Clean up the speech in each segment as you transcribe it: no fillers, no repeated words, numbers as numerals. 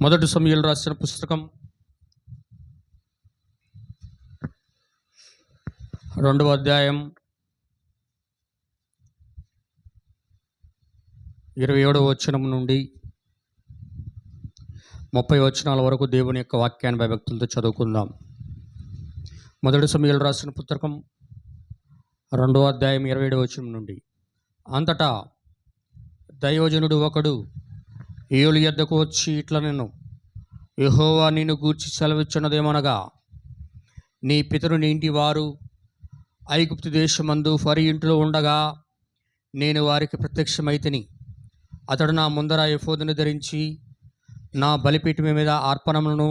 మొదటి సమూయేలు రాసిన పుస్తకం 2వ అధ్యాయం 27వ వచనం నుండి 30 వచనాల వరకు దేవుని యొక్క వాక్యాన్ని భయభక్తులతో చదువుకుందాం. మొదటి సమూయేలు రాసిన పుస్తకం 2వ అధ్యాయం 27వ వచనం నుండి. అంతటా దైవజనుడు ఒకడు ఏలి యొద్దకు వచ్చి ఇట్లా నేను యెహోవా నిన్ను గూర్చి సెలవిచ్చున్నదేమనగా, నీ పితరుని ఇంటి వారు ఐగుప్తు దేశమందు ఫరో ఇంటిలో ఉండగా నేను వారికి ప్రత్యక్షమైతిని. అతడు నా ముందర ఎఫోదును ధరించి నా బలిపీఠం మీద అర్పణములను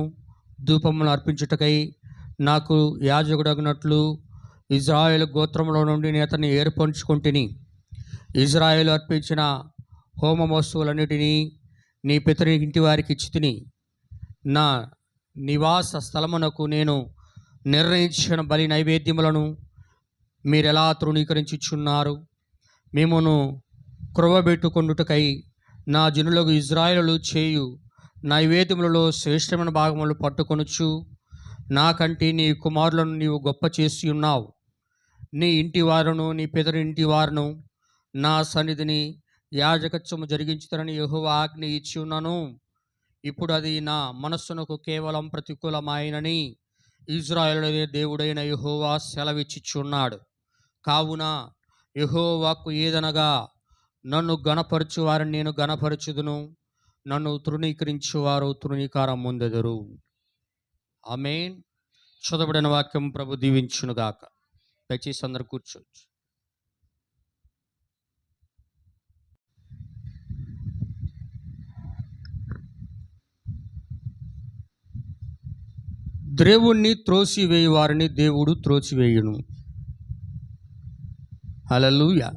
ధూపములను అర్పించుటకై నాకు యాజకుడగినట్లు ఇజ్రాయేలు గోత్రంలో నుండి నేను అతన్ని ఏర్పరచుకొంటిని. ఇజ్రాయేలు అర్పించిన హోమ వస్తువులన్నిటినీ నీ పితరుని ఇంటి వారికి ఇచ్చితిని. నా నివాస స్థలమునకు నేను నిర్ణయించిన బలి నైవేద్యములను మీరెలా తృణీకరించుచున్నారు? మేమును క్రొవ్వబెట్టుకొనుటకై నా జనులకు ఇజ్రాయేలు చేయు నైవేద్యములలో శ్రేష్టమైన భాగములు పట్టుకొనుచు నాకంటే నీ కుమారులను నీవు గొప్ప చేసి ఉన్నావు. నీ ఇంటి వారును నీ పితరి ఇంటి వారును నా సన్నిధిని యాజకత్వము జరిగించుతారని యెహోవా ఆజ్ఞ ఇచ్చి ఉన్నాను. ఇప్పుడు అది నా మనస్సునకు కేవలం ప్రతికూలమైనని ఇజ్రాయేలు దేవుడైన యెహోవా సెలవిచ్చిచున్నాడు. కావున యెహోవాకు ఏదనగా, నన్ను గణపరచు వారిని నేను గణపరచుదును, నన్ను తృణీకరించువారు తృణీకారం పొందెదరు. ఆమేన్. చదవబడిన వాక్యం ప్రభు దీవించునుగాక. దయచేసి అందరూ కూర్చోవచ్చు. దేవుణ్ణి త్రోసివేయి వారిని దేవుడు త్రోసివేయును. హల్లెలూయా.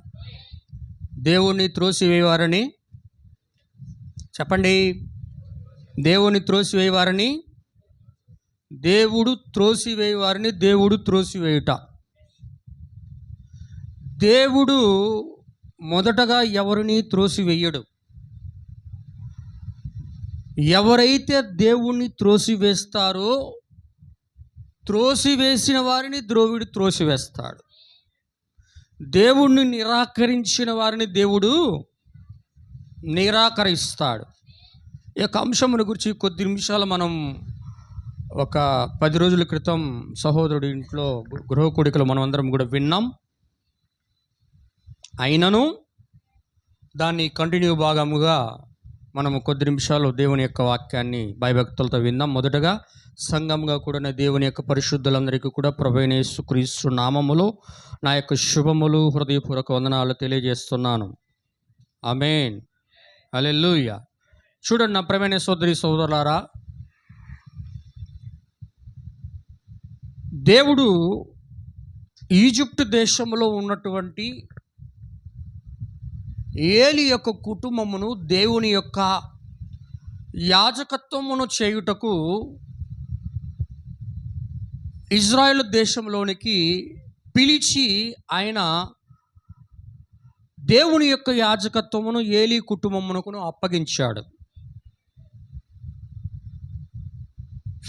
దేవుణ్ణి త్రోసివేయి వారిని చెప్పండి. దేవుని త్రోసివేయి వారిని దేవుడు త్రోసివేయి వారిని దేవుడు త్రోసివేయుట. దేవుడు మొదటగా ఎవరిని త్రోసివేయడు. ఎవరైతే దేవుణ్ణి త్రోసివేస్తారో త్రోసివేసిన వారిని దేవుడు త్రోసివేస్తాడు. దేవుణ్ణి నిరాకరించిన వారిని దేవుడు నిరాకరిస్తాడు. ఈ యొక్క అంశమును గురించి కొద్ది నిమిషాలు మనం ఒక 10 రోజుల క్రితం సహోదరుడి ఇంట్లో గృహ కూడికలు మనం అందరం కూడా విన్నాం. అయినను దాన్ని కంటిన్యూ భాగముగా మనము కొద్ది నిమిషాలు దేవుని యొక్క వాక్యాన్ని భయభక్తులతో విందాం. మొదటగా సంఘంగా కూడా దేవుని యొక్క పరిశుద్ధులందరికీ కూడా ప్రభువైన యేసుక్రీస్తు నామములో నా యొక్క శుభములు, హృదయపూర్వక వందనాలు తెలియజేస్తున్నాను. ఆమేన్. హల్లెలూయా. చూడండి నా ప్రియమైన సోదరి సోదరులారా, దేవుడు ఈజిప్ట్ దేశంలో ఉన్నటువంటి ఏలి యొక్క కుటుంబమును దేవుని యొక్క యాజకత్వమును చేయుటకు ఇజ్రాయేల్ దేశంలోనికి పిలిచి ఆయన దేవుని యొక్క యాజకత్వమును ఏలి కుటుంబమునకు అప్పగించాడు.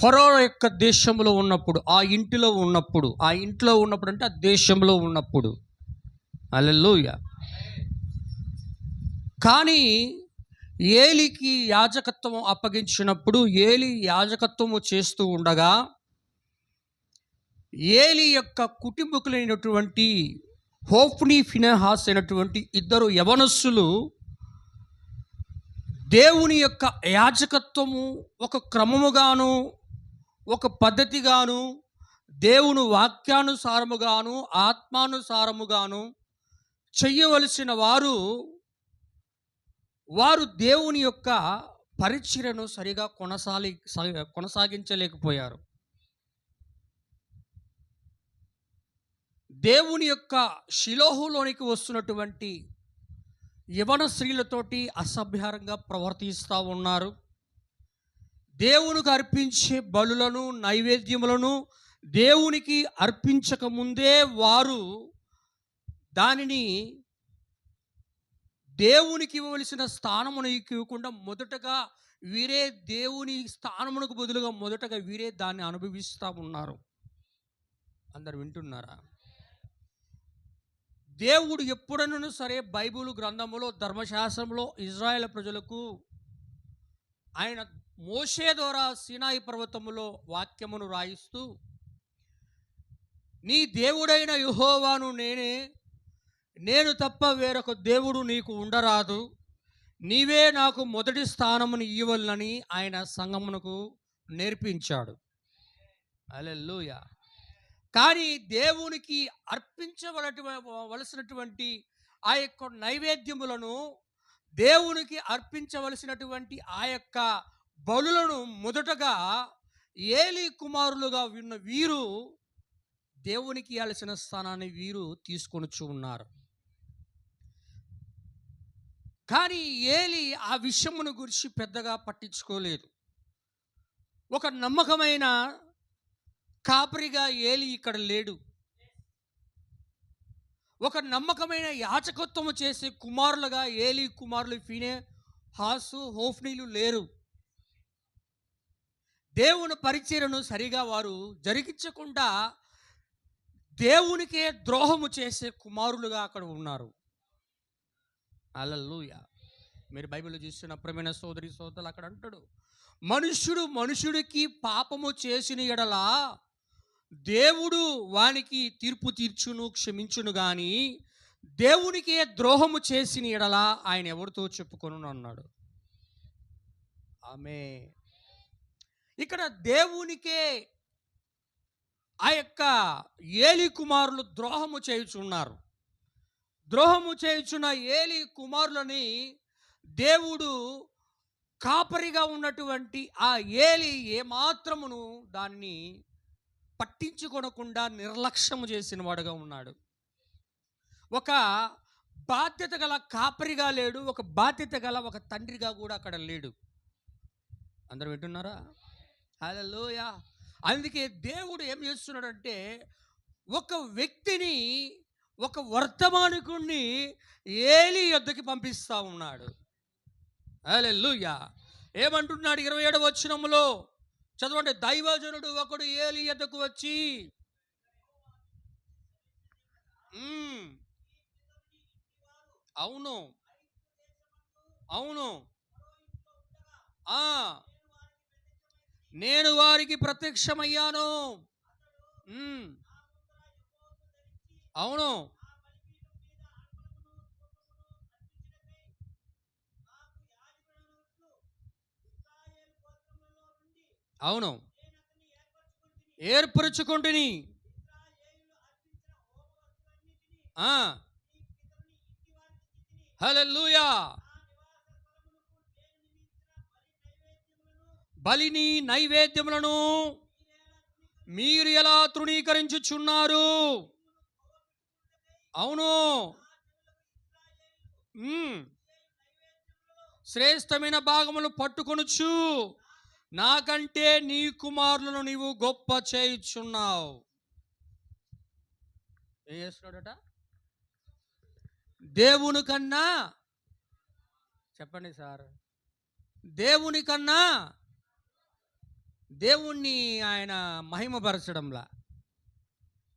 ఫరో యొక్క దేశంలో ఉన్నప్పుడు, ఆ ఇంట్లో ఉన్నప్పుడు అంటే ఆ దేశంలో ఉన్నప్పుడు. హల్లెలూయా. కానీ ఏలికి యాజకత్వం అప్పగించినప్పుడు ఏలి యాజకత్వము చేస్తూ ఉండగా ఏలి యొక్క కుటుంబకులైనటువంటి హోఫ్నీ ఫినెహాస్ అయినటువంటి 2 యవనస్సులు దేవుని యొక్క యాజకత్వము ఒక క్రమముగాను ఒక పద్ధతిగాను దేవుని వాక్యానుసారముగాను ఆత్మానుసారముగాను చెయ్యవలసిన వారు దేవుని యొక్క పరిచర్యను సరిగా కొనసాగించలేకపోయారు. దేవుని యొక్క షిలోహులోనికి వస్తున్నటువంటి యవన స్త్రీలతోటి అసభ్యంగా ప్రవర్తిస్తూ ఉన్నారు. దేవునికి అర్పించే బలులను నైవేద్యములను దేవునికి అర్పించక ముందే వారు దానిని దేవునికి ఇవ్వవలసిన స్థానమును ఇవ్వకుండా మొదటగా వీరే దేవుని స్థానమునకు బదులుగా మొదటగా వీరే దాన్ని అనుభవిస్తూ ఉన్నారు. అందరు వింటున్నారా? దేవుడు ఎప్పుడైనా సరే బైబిల్ గ్రంథములో, ధర్మశాస్త్రంలో ఇజ్రాయేల్ ప్రజలకు ఆయన మోషే ద్వారా సీనాయి పర్వతములో వాక్యమును రాయిస్తూ, నీ దేవుడైన యెహోవాను నేనే, నేను తప్ప వేరొక దేవుడు నీకు ఉండరాదు, నీవే నాకు మొదటి స్థానమును ఇవ్వవలెనని ఆయన సంఘమునకు నేర్పించాడు. హల్లెలూయా. కానీ దేవునికి అర్పించవలసినటువంటి ఆ యొక్క నైవేద్యములను, దేవునికి అర్పించవలసినటువంటి ఆ యొక్క బలులను మొదటగా ఏలీ కుమారులుగా ఉన్న వీరు దేవునికి ఇవ్వాల్సిన స్థానాన్ని వీరు తీసుకొనుచు ఉన్నారు. కానీ ఏలీ ఆ విషయమును గురించి పెద్దగా పట్టించుకోలేదు. ఒక నమ్మకమైన కాపరిగా ఏలీ ఇక్కడ లేడు. ఒక నమ్మకమైన యాజకత్వము చేసే కుమారులుగా ఏలీ కుమారులు ఫీనెహాసు, హోఫ్నీలు లేరు. దేవుని పరిచర్యను సరిగా వారు జరిగించకుండా దేవునికే ద్రోహము చేసే కుమారులుగా అక్కడ ఉన్నారు. హల్లెలూయా. మీరు బైబిల్లో చూస్తున్న ప్రియమైన సోదరి సోదరులు అక్కడ అంటాడు, మనుష్యుడు మనుషుడికి పాపము చేసిన ఎడల దేవుడు వానికి తీర్పు తీర్చును, క్షమించును, గాని దేవునికే ద్రోహము చేసిన ఎడల ఆయన ఎవరితో చెప్పుకొను అన్నాడు. ఆమె ఇక్కడ దేవునికే ఆ యొక్క ఏలీ కుమారులు ద్రోహము చేయుచున్నారు. ద్రోహము చేయుచున్న ఏలీ కుమారులని దేవుడు కాపరిగా ఉన్నటువంటి ఆ ఏలీ ఏమాత్రమును దాన్ని పట్టించుకొనకుండా నిర్లక్ష్యము చేసిన వాడుగా ఉన్నాడు. ఒక బాధ్యత గల కాపరిగా లేడు, ఒక బాధ్యత గల ఒక తండ్రిగా కూడా అక్కడ లేడు. అందరూ వింటున్నారా? హల్లెలూయా. అందుకే దేవుడు ఏం చేస్తున్నాడంటే ఒక వ్యక్తిని, ఒక వర్తమానికుణ్ణి ఏలీ యొద్దకి పంపిస్తా ఉన్నాడు. హల్లెలూయా. ఏమంటున్నాడు 27వ వచనములో చదవండి. దైవజనుడు ఒకడు ఏలీ యొద్దకు వచ్చి, అవును అవును, నేను వారికి ప్రత్యక్షమయ్యాను. అవును అవును, ఏర్పరచుకుంటుని హల్లెలూయా. బలిని నైవేద్యములను మీరు ఎలా తృణీకరించుచున్నారు? అవును, శ్రేష్టమైన భాగములు పట్టుకొనుచు నాకంటే నీ కుమారులను నీవు గొప్ప చేయుచున్నావు. ఏం చేస్తున్నాడట? దేవుని కన్నా, చెప్పండి సార్, దేవుని కన్నా దేవుణ్ణి ఆయన మహిమపరచడంలా,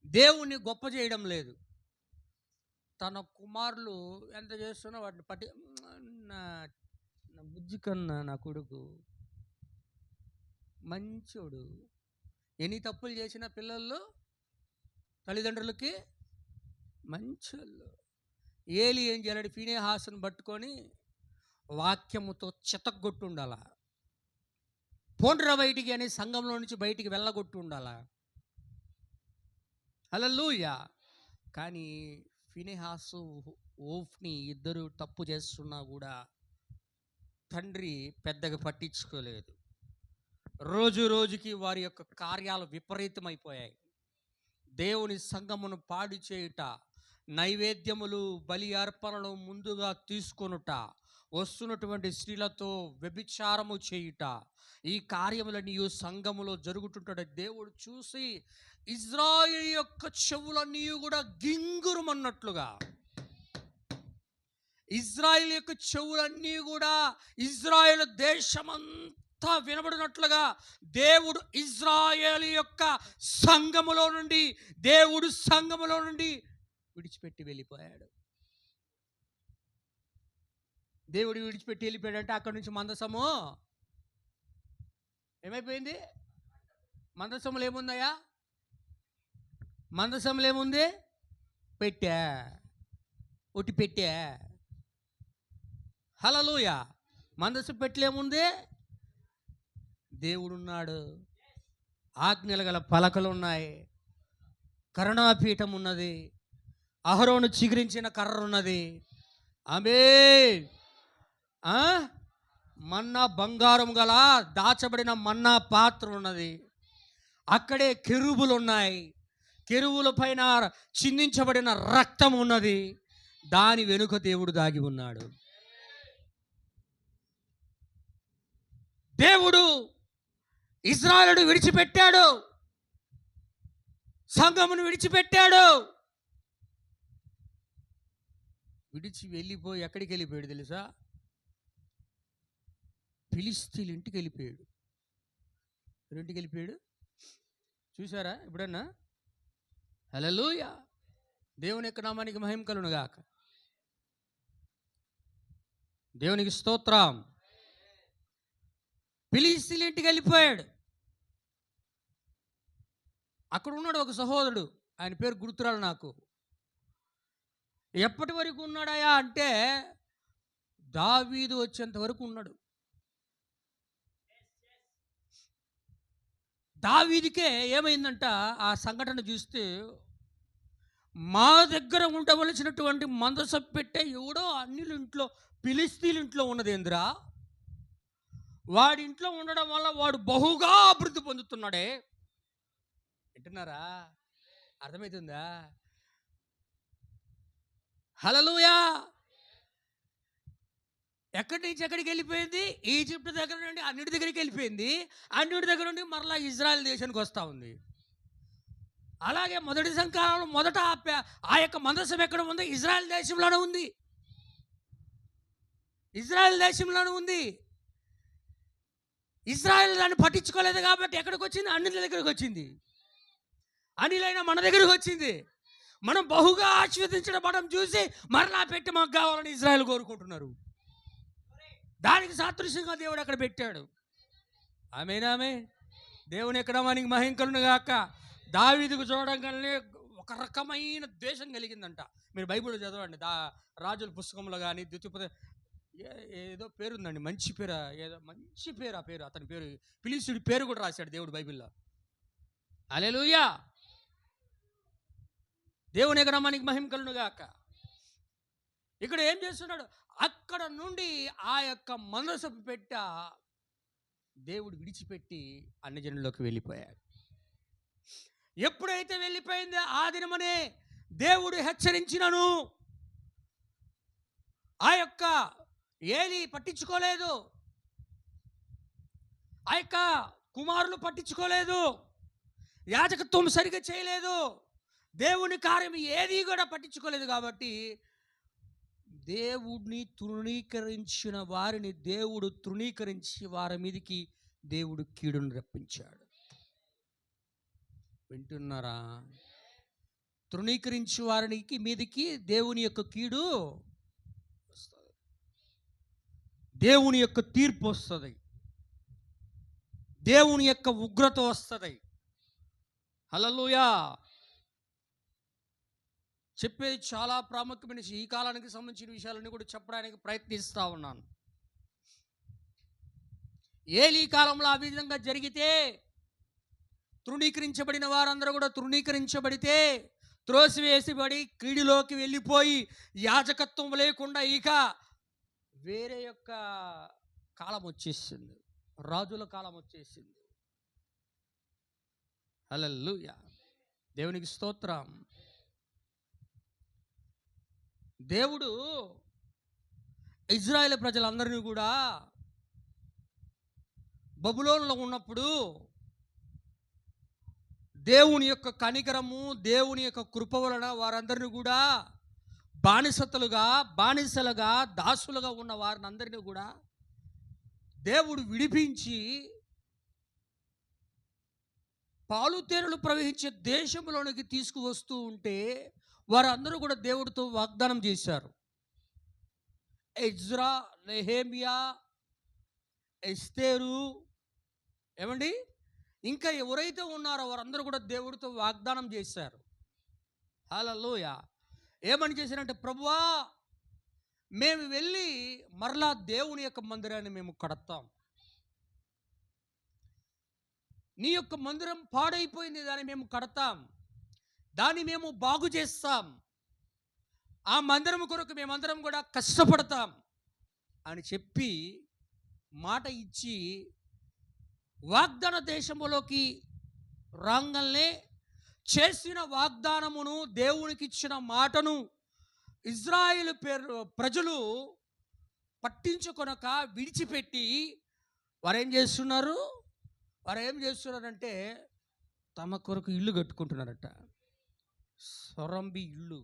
దేవుణ్ణి గొప్ప చేయడం లేదు. తన కుమారులు ఎంత చేస్తున్నా వాటిని నా బుజ్జి కన్నా నా కొడుకు మంచోడు, ఎన్ని తప్పులు చేసిన పిల్లలు తల్లిదండ్రులకి మంచోళ్ళు. ఏలీ ఏం చేయాలి? ఫీనెహాసును పట్టుకొని వాక్యముతో చితగ్గొట్టు ఉండాల, పోండ్రా బయటికి అని సంఘంలో నుంచి బయటికి వెళ్ళగొట్టు ఉండాల. హల్లెలూయా. కానీ ఫీనెహాసు, హోఫ్నీ ఇద్దరు తప్పు చేస్తున్నా కూడా తండ్రి పెద్దగా పట్టించుకోలేదు. రోజు రోజుకి వారి యొక్క కార్యాలు విపరీతమైపోయాయి. దేవుని సంఘమును పాడు చేయుట, నైవేద్యములు బలి అర్పణలు ముందుగా తీసుకొనుట, వస్తున్నటువంటి స్త్రీలతో వ్యభిచారము చేయుట, ఈ కార్యములన్నీ సంఘములో జరుగుతుంటాడు. దేవుడు చూసి ఇజ్రాయేలు యొక్క చెవులన్నీ కూడా గింగురుమన్నట్లుగా, ఇజ్రాయెల్ యొక్క చెవులన్నీ కూడా ఇజ్రాయెల్ దేశమంతా వినబడినట్లుగా దేవుడు ఇజ్రాయేల్ యొక్క సంఘములో నుండి విడిచిపెట్టి వెళ్ళిపోయాడు. దేవుడు విడిచిపెట్టి వెళ్ళిపోయాడంటే అక్కడి నుంచి మందసము ఏమైపోయింది? మందసములు ఏముందయ్యా? మందసములు ఏముంది? పెట్టా, ఒట్టి పెట్టా. హల్లెలూయా. మందసం పెట్టలేముంది? దేవుడున్నాడు, ఆజ్ఞలు గల పలకలు ఉన్నాయి, కరుణాపీఠం ఉన్నది, అహరోను చిగురించిన కర్ర ఉన్నది. ఆమేన్. మన్నా బంగారం గల దాచబడిన మన్నా పాత్ర ఉన్నది. అక్కడే కెరూబులు ఉన్నాయి, కెరూబుల పైన చిందించబడిన రక్తం ఉన్నది. దాని వెనుక దేవుడు దాగి ఉన్నాడు. దేవుడు ఇజ్రాయేలును విడిచిపెట్టాడు, సంఘమును విడిచిపెట్టాడు. విడిచి వెళ్ళిపోయి ఎక్కడికి వెళ్ళిపోయాడు తెలుసా? ఫిలిష్తీయుల ఇంటికి వెళ్ళిపోయాడు. ఇంటికి వెళ్ళిపోయాడు. చూసారా ఎప్పుడన్నా? హల్లెలూయా. దేవుని యొక్క నామానికి మహిమ కలుగును గాక. దేవునికి స్తోత్రం. ఫిలిష్తీయుల ఇంటికి వెళ్ళిపోయాడు. అక్కడ ఉన్నాడు ఒక సహోదరుడు, ఆయన పేరు గుర్తురాలు నాకు. ఎప్పటి వరకు ఉన్నాడయా అంటే దావీదు వచ్చేంత వరకు ఉన్నాడు. దావీదుకే ఏమైందంట ఆ సంఘటన చూస్తే, మా దగ్గర ఉండవలసినటువంటి మందసం పెట్టే ఎవడో అన్యుల ఇంట్లో, ఫిలిష్తీయుల ఇంట్లో ఉన్నదేంద్రా, వాడి ఇంట్లో ఉండడం వల్ల వాడు బహుగా అభివృద్ధి పొందుతున్నాడే. వింటున్నారా? అర్థమవుతుందా? హల్లెలూయా. ఎక్కడి నుంచి ఎక్కడికి వెళ్ళిపోయింది? ఈజిప్ట్ దగ్గర నుండి అన్నిటి దగ్గరికి వెళ్ళిపోయింది. అన్నిటి దగ్గర నుండి మరలా ఇజ్రాయెల్ దేశానికి వస్తూ ఉంది. అలాగే మొదటి సంకాలంలో మొదట ఆ యొక్క మందసం ఎక్కడ ఉంది? ఇజ్రాయెల్ దేశంలోనే ఉంది. ఇజ్రాయెల్ దేశంలోనే ఉంది. ఇజ్రాయెల్ దాన్ని పట్టించుకోలేదు కాబట్టి ఎక్కడికి వచ్చింది? అన్నిల దగ్గరికి వచ్చింది. అనిలైనా మన దగ్గరికి వచ్చింది. మనం బహుగా ఆశీర్వదించడం చూసి మరలా పెట్టి మాకు కావాలని ఇజ్రాయెల్ కోరుకుంటున్నారు. దానికి సాదృశ్యంగా దేవుడు అక్కడ పెట్టాడు. ఆమేన్. దేవుని ఎక్కడ మనకి మహిమ కలుగును గాక. దావీదుకు చూడగానే ఒక రకమైన ద్వేషం కలిగిందంట. మీరు బైబిల్ చదవండి, రాజుల పుస్తకంలో కానీ ద్వితీయోపదేశ ఏదో పేరు ఉందండి, మంచి పేరు, ఏదో మంచి పేరు. ఆ పేరు, అతని పేరు, ఫిలిష్తీయుడి పేరు కూడా రాశాడు దేవుడు బైబిల్లో. హల్లెలూయా. దేవుని యొక్క నామానికి మహిమ కలుగును గాక. ఇక్కడ ఏం చేస్తున్నాడు? అక్కడ నుండి ఆ యొక్క మందసపు పెట్ట దేవుడు విడిచిపెట్టి అన్ని జనుల్లోకి వెళ్ళిపోయాడు. ఎప్పుడైతే వెళ్ళిపోయిందో ఆ దినమనే దేవుడు హెచ్చరించినను ఆ యొక్క ఏలీ పట్టించుకోలేదు, ఆ యొక్క కుమారులు పట్టించుకోలేదు, యాజకత్వం సరిగ్గా చేయలేదు, దేవుని కార్యం ఏది కూడా పట్టించుకోలేదు. కాబట్టి దేవుడిని తృణీకరించిన వారిని దేవుడు తృణీకరించి వారి మీదకి దేవుడు కీడును రప్పించాడు. వింటున్నారా? తృణీకరించి వారికి మీదకి దేవుని యొక్క కీడు వస్తుంది, దేవుని యొక్క తీర్పు వస్తుంది, దేవుని యొక్క ఉగ్రత వస్తుంది. హల్లెలూయా. చెప్పేది చాలా ప్రాముఖ్యమైన ఈ కాలానికి సంబంధించిన విషయాలన్నీ కూడా చెప్పడానికి ప్రయత్నిస్తూ ఉన్నాను. ఏలీ కాలంలో ఆ విధంగా జరిగితే, తృణీకరించబడిన వారందరూ కూడా తృణీకరించబడితే, త్రోసివేసిబడి కీడులోకి వెళ్ళిపోయి యాజకత్వం లేకుండా ఇక వేరే యొక్క కాలం వచ్చేసింది, రాజుల కాలం వచ్చేసింది. హల్లెలూయా. దేవునికి స్తోత్రం. దేవుడు ఇజ్రాయేల్ ప్రజలందరినీ కూడా బబులోనులో ఉన్నప్పుడు దేవుని యొక్క కనికరము, దేవుని యొక్క కృప వలన వారందరినీ కూడా బానిసలుగా దాసులుగా ఉన్న వారిని అందరినీ కూడా దేవుడు విడిపించి పాలుతేనెలు ప్రవహించే దేశంలోనికి తీసుకువస్తూ ఉంటే వారందరూ కూడా దేవుడితో వాగ్దానం చేశారు. ఎజ్రా, నెహెమియా, ఎస్తేరు, ఏమండి, ఇంకా ఎవరైతే ఉన్నారో వారందరూ కూడా దేవుడితో వాగ్దానం చేశారు. హల్లెలూయా. ఏమని చేశారంటే, ప్రభువా, మేము వెళ్ళి మరలా దేవుని యొక్క మందిరాన్ని మేము కడతాం. నీ యొక్క మందిరం పాడైపోయింది, దాన్ని మేము కడతాం, దాన్ని మేము బాగు చేస్తాం, ఆ మందిరం కొరకు మేమందరం కూడా కష్టపడతాం అని చెప్పి మాట ఇచ్చి వాగ్దాన దేశంలోకి రాగానే చేసిన వాగ్దానమును, దేవునికి ఇచ్చిన మాటను ఇజ్రాయేలు ప్రజలు పట్టించుకొనక విడిచిపెట్టి వారు ఏం చేస్తున్నారంటే తమ కొరకు ఇల్లు కట్టుకుంటున్నారట. సొరంబి ఇల్లు.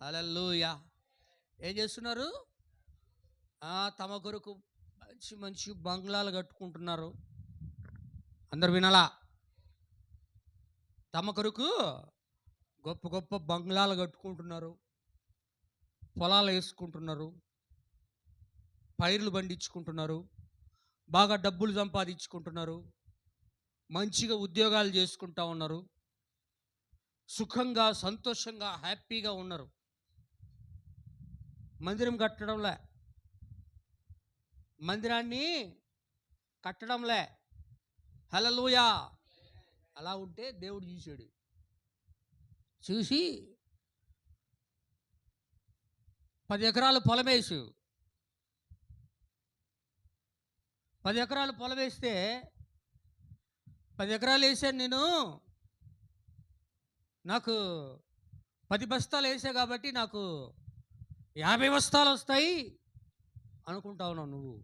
హల్లెలూయా. ఏం చేస్తున్నారు? తమ కొరకు మంచి మంచి బంగ్లాలు కట్టుకుంటున్నారు. అందరు వినాలా? తమ కొరకు గొప్ప గొప్ప బంగ్లాలు కట్టుకుంటున్నారు, పొలాలు వేసుకుంటున్నారు, పైర్లు పండించుకుంటున్నారు, బాగా డబ్బులు సంపాదించుకుంటున్నారు, మంచిగా ఉద్యోగాలు చేసుకుంటా ఉన్నారు, సుఖంగా సంతోషంగా హ్యాపీగా ఉన్నారు. మందిరాన్ని కట్టడంలే. హల్లెలూయా. అలా ఉంటే దేవుడు చూసి 10 ఎకరాలు పొలం వేసు. 10 ఎకరాలు పొలం వేస్తే 10 ఎకరాలు వేసాను నేను, నాకు 10 బస్తాలు వేసా కాబట్టి నాకు 50 బస్తాలు వస్తాయి అనుకుంటా ఉన్నావు నువ్వు.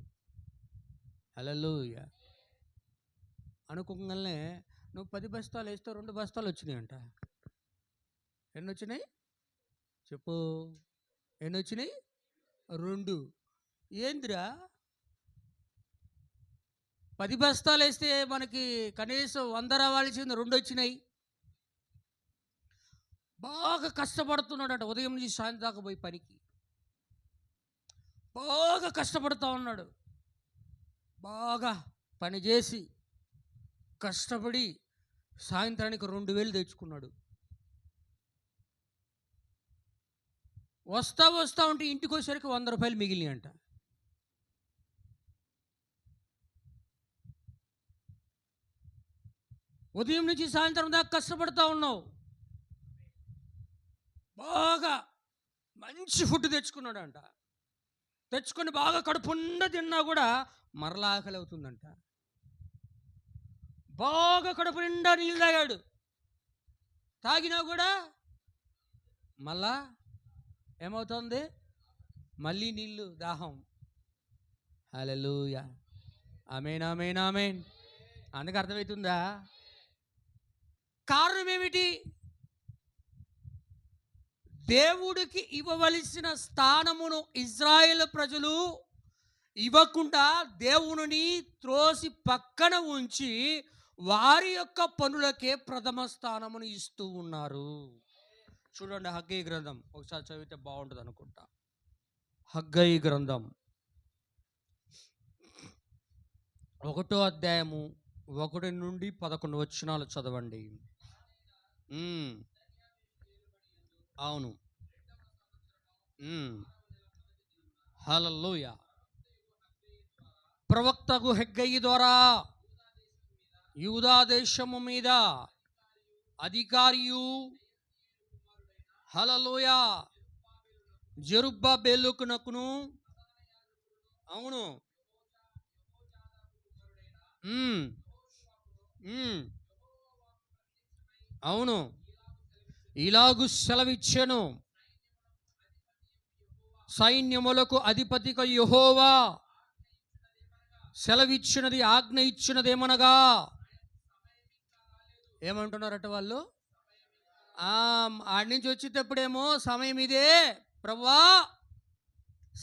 హల్లెలూయా. అనుకోగానే నువ్వు 10 బస్తాలు వేస్తే 2 బస్తాలు వచ్చినాయి అంట. ఎన్ని వచ్చినాయి చెప్పు? ఎన్ని వచ్చినాయి? 2. ఏందిరా, 10 బస్తాలు వేస్తే మనకి కనీసం 100 రావాల్సింది, 2 వచ్చినాయి. బాగా కష్టపడుతున్నాడంట, ఉదయం నుంచి సాయంత్రం దాకా పోయి పనికి బాగా కష్టపడుతూ ఉన్నాడు. బాగా పని చేసి కష్టపడి సాయంత్రానికి 2000 తెచ్చుకున్నాడు. వస్తా ఉంటే ఇంటికి వచ్చేసరికి 100 రూపాయలు మిగిలినాయి అంట. ఉదయం నుంచి సాయంత్రం దాకా కష్టపడుతూ ఉన్నావు, బాగా మంచి ఫుడ్ తెచ్చుకున్నాడంట. తెచ్చుకొని బాగా కడుపుండా తిన్నా కూడా మరలా ఆకలి అవుతుందంట. బాగా కడుపు నిండా నీళ్ళు తాగాడు, తాగినా కూడా మళ్ళా ఏమవుతుంది? మళ్ళీ నీళ్ళు దాహం. హల్లెలూయా. ఆమేన్, ఆమేన్, ఆమేన్. అందుకు అర్థమవుతుందా? కారణం ఏమిటి? దేవుడికి ఇవ్వవలసిన స్థానమును ఇజ్రాయేల్ ప్రజలు ఇవ్వకుండా దేవుని త్రోసి పక్కన ఉంచి వారి యొక్క పనులకే ప్రథమ స్థానమును ఇస్తూ ఉన్నారు. చూడండి, హగ్గయి గ్రంథం ఒకసారి చదివితే బాగుంటుంది అనుకుంటా. హగ్గయి గ్రంథం 1వ అధ్యాయము 1 నుండి 11 వచనాలు చదవండి. అవును. హల్లెలూయా. ప్రవక్తకు హగ్గయి ద్వారా యూదా దేశము మీద అధికారియు, హల్లెలూయా, జెరుబ్బబెలుకునకును, అవును, అవును, ఇలాగు సెలవిచ్చెను, సైన్యములకు అధిపతిగా యెహోవా సెలవిచ్చినది, ఆజ్ఞ ఇచ్చినదేమనగా. ఏమంటున్నారట వాళ్ళు? ఆడి నుంచి వచ్చేటప్పుడేమో సమయం ఇదే ప్రభువా,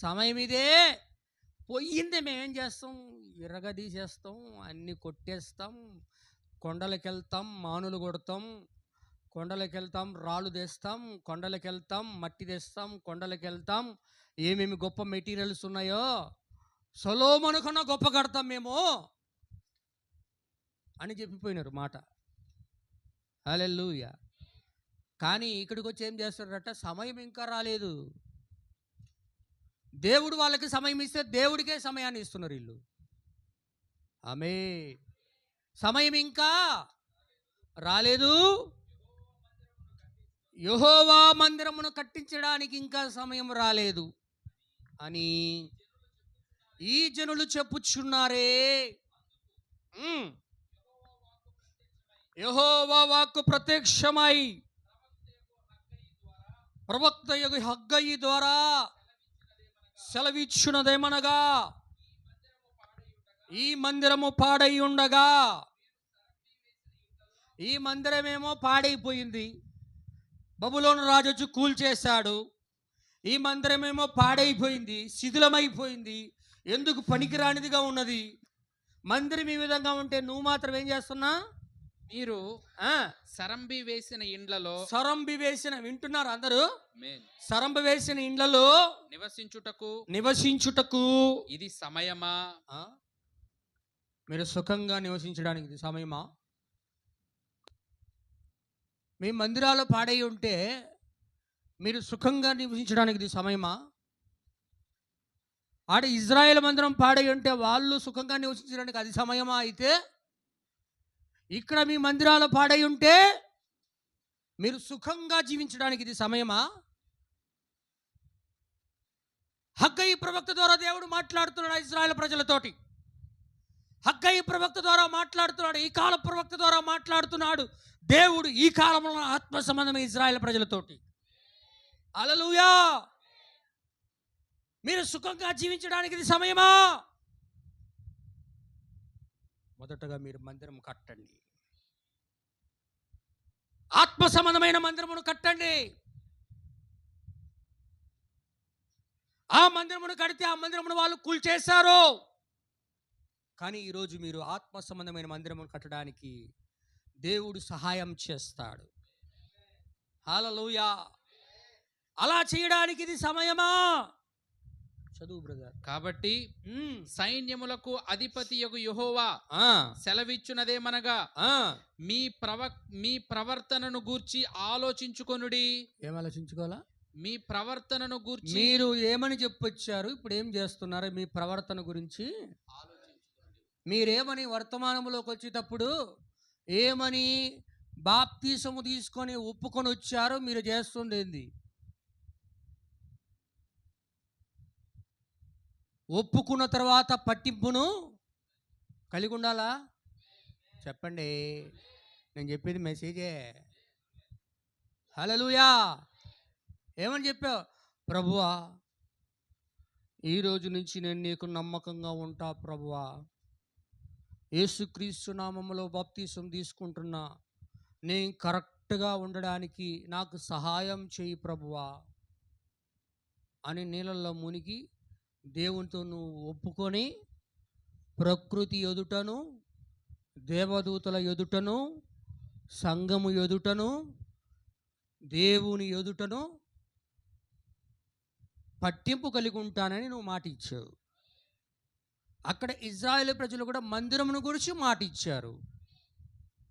సమయం ఇదే. పోయిందే మేమేం చేస్తాం, విరగదీసేస్తాం, అన్నీ కొట్టేస్తాం, కొండలకు వెళ్తాం, మానులు కొడతాం, కొండలకు వెళ్తాం, రాళ్ళు తెస్తాం, కొండలకు వెళ్తాం, మట్టి తెస్తాం, కొండలకు వెళ్తాం, ఏమేమి గొప్ప మెటీరియల్స్ ఉన్నాయో సొలొమోను కన్నా గొప్ప కడతాం మేము అని చెప్పిపోయినారు మాట. హల్లెలూయా. కానీ ఇక్కడికి వచ్చి ఏం చేస్తారట, సమయం ఇంకా రాలేదు. దేవుడు వాళ్ళకి సమయం ఇస్తే దేవుడికే సమయాన్ని ఇస్తున్నారు వీళ్ళు. ఆమేన్. సమయం ఇంకా రాలేదు, యెహోవా మందిరమును కట్టించడానికి ఇంకా సమయం రాలేదు అని ఈ జనులు చెప్పుచున్నారే. యెహోవా వాక్కు ప్రత్యక్షమై ప్రవక్త హగ్గయి ద్వారా సెలవిచ్చున్నదేమనగా, ఈ మందిరము పాడై ఉండగా, ఈ మందిరమేమో పాడైపోయింది, బబులోను రాజు వచ్చి కూల్చేశాడు. ఈ మందిరమేమో పాడైపోయింది, శిథిలమైపోయింది, ఎందుకు పనికిరానిదిగా ఉన్నది. మందిరం ఈ విధంగా ఉంటే నువ్వు మాత్రం ఏం చేస్తున్నా, మీరు సరంబి వేసిన ఇండ్లలో, సరంబి వేసిన, వింటున్నారు అందరూ, సరంబి వేసిన ఇండ్లలో నివసించుటకు ఇది సమయమా? మీరు సుఖంగా నివసించడానికి ఇది సమయమా? మీ మందిరాలు పాడై ఉంటే మీరు సుఖంగా నివసించడానికి ఇది సమయమా? ఆడ ఇజ్రాయేల్ మందిరం పాడై ఉంటే వాళ్ళు సుఖంగా నివసించడానికి అది సమయమా? అయితే ఇక్కడ మీ మందిరాలు పాడై ఉంటే మీరు సుఖంగా జీవించడానికి ఇది సమయమా? హగ్గయి ప్రవక్త ద్వారా దేవుడు మాట్లాడుతున్నాడు ఇజ్రాయేల్ ప్రజలతోటి. హగ్గయి ప్రవక్త ద్వారా మాట్లాడుతున్నాడు, ఈ కాల ప్రవక్త ద్వారా మాట్లాడుతున్నాడు దేవుడు ఈ కాలంలో ఆత్మ సంబంధమైన ఇజ్రాయేల్ ప్రజలతోటి. హల్లెలూయా. మీరు సుఖంగా జీవించడానికి ఇది సమయమా? మొదటగా మీరు మందిరం కట్టండి, ఆత్మ సంబంధమైన మందిరమును కట్టండి. ఆ మందిరమును కడితే ఆ మందిరమును వాళ్ళు కూల్చేశారు. కానీ ఈరోజు మీరు ఆత్మ సంబంధమైన మందిరమును కట్టడానికి దేవుడు సహాయం చేస్తాడు. హల్లెలూయా. అలా చేయడానికి ఇది సమయమా? చదువు బ్రదర్. కాబట్టి సైన్యములకు అధిపతియగు యెహోవా సెలవిచ్చున్నదేమనగా, మీ ప్రవర్తనను గూర్చి ఆలోచించుకొనుడి. ఏం ఆలోచించుకోవాలా? మీ ప్రవర్తనను గూర్చి. మీరు ఏమని చెప్పొచ్చారు, ఇప్పుడు ఏం చేస్తున్నారు? మీ ప్రవర్తన గురించి మీరేమని వర్తమానంలోకి వచ్చేటప్పుడు ఏమని బాప్తీసము తీసుకొని ఒప్పుకొని వచ్చారో మీరు చేస్తుంది ఏంది? ఒప్పుకున్న తర్వాత పట్టింపును కలిగి ఉండాలా? చెప్పండి, నేను చెప్పేది మెసేజే. హల్లెలూయా. ఏమని చెప్పావు? ప్రభువా, ఈరోజు నుంచి నేను నీకు నమ్మకంగా ఉంటా ప్రభువా, యేసుక్రీస్తు నామములో బాప్తీసం తీసుకుంటున్నా, నేను కరెక్ట్గా ఉండడానికి నాకు సహాయం చేయి ప్రభువా అని నీళ్ళల్లో మునిగి దేవునితో నువ్వు ఒప్పుకొని ప్రకృతి ఎదుటను, దేవదూతల ఎదుటను, సంఘము ఎదుటను, దేవుని ఎదుటను పట్టింపు కలిగి ఉంటానని నువ్వు మాట ఇచ్చావు. అక్కడ ఇజ్రాయేల్ ప్రజలు కూడా మందిరమును గురించి మాట ఇచ్చారు.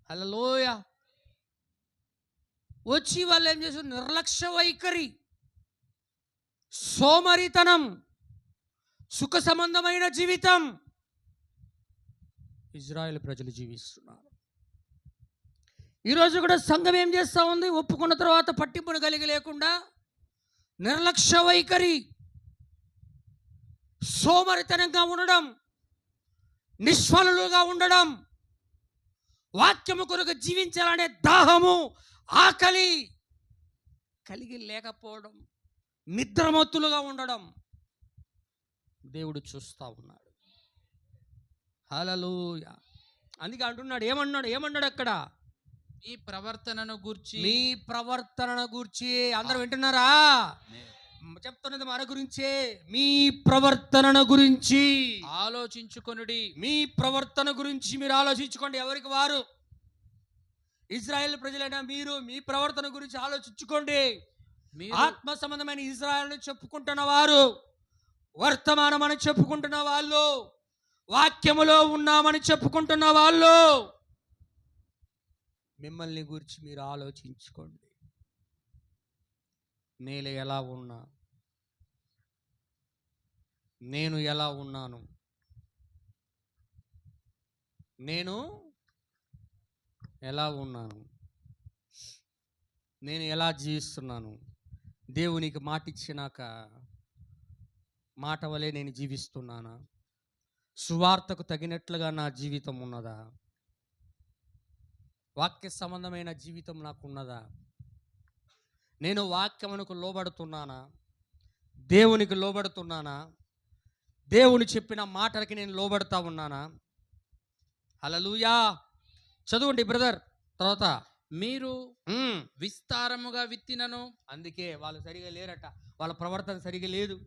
హల్లెలూయా. వచ్చి వాళ్ళు ఏం చేశారు? నిర్లక్ష్య వైఖరి, సోమరితనం, సుఖ సంబంధమైన జీవితం ఇజ్రాయేల్ ప్రజలు జీవిస్తున్నారు. ఈరోజు కూడా సంఘం ఏం చేస్తూ ఉంది? ఒప్పుకున్న తర్వాత పట్టింపును కలిగి లేకుండా నిర్లక్ష్య వైఖరి, సోమరితనంగా ఉండడం, నిష్ఫలులుగా ఉండడం, వాక్యము కొరకు జీవించాలనే దాహము, ఆకలి కలిగి లేకపోవడం, నిద్రమత్తులుగా ఉండడం దేవుడు చూస్తూ ఉన్నాడు. హల్లెలూయా. అందుకే అంటున్నాడు, ఏమన్నాడు అక్కడ? మీ ప్రవర్తనను గూర్చి మీ ప్రవర్తనను గూర్చి. అందరూ వింటున్నారా? చెప్తున్నది మన గురించే. మీ ప్రవర్తనను గురించి ఆలోచించుకొనుడి. మీ ప్రవర్తన గురించి మీరు ఆలోచించుకోండి. ఎవరికి వారు. ఇజ్రాయెల్ ప్రజలైనా మీరు మీ ప్రవర్తన గురించి ఆలోచించుకోండి. మీరు ఆత్మ సంబంధమైన ఇజ్రాయెల్ చెప్పుకుంటున్న వారు, వర్తమానం అని చెప్పుకుంటున్న వాళ్ళు, వాక్యములో ఉన్నామని చెప్పుకుంటున్న వాళ్ళు, మిమ్మల్ని గురించి మీరు ఆలోచించుకోండి. నేను ఎలా ఉన్నా, నేను ఎలా ఉన్నాను, నేను ఎలా ఉన్నాను, నేను ఎలా జీవిస్తున్నాను, దేవునికి మాట ఇచ్చినాక మాట వలె నేను జీవిస్తున్నానా, సువార్తకు తగినట్లుగా నా జీవితం ఉన్నదా, వాక్య సంబంధమైన జీవితం నాకు ఉన్నదా, నేను వాక్యమునకు లోబడుతున్నానా, దేవునికి లోబడుతున్నానా, దేవుని చెప్పిన మాటలకి నేను లోబడతా ఉన్నానా? హల్లెలూయా. చదవండి బ్రదర్. తర్వాత మీరు విస్తారముగా విత్తినను. అందుకే వాళ్ళు సరిగా లేరట, వాళ్ళ ప్రవర్తన సరిగా లేదు.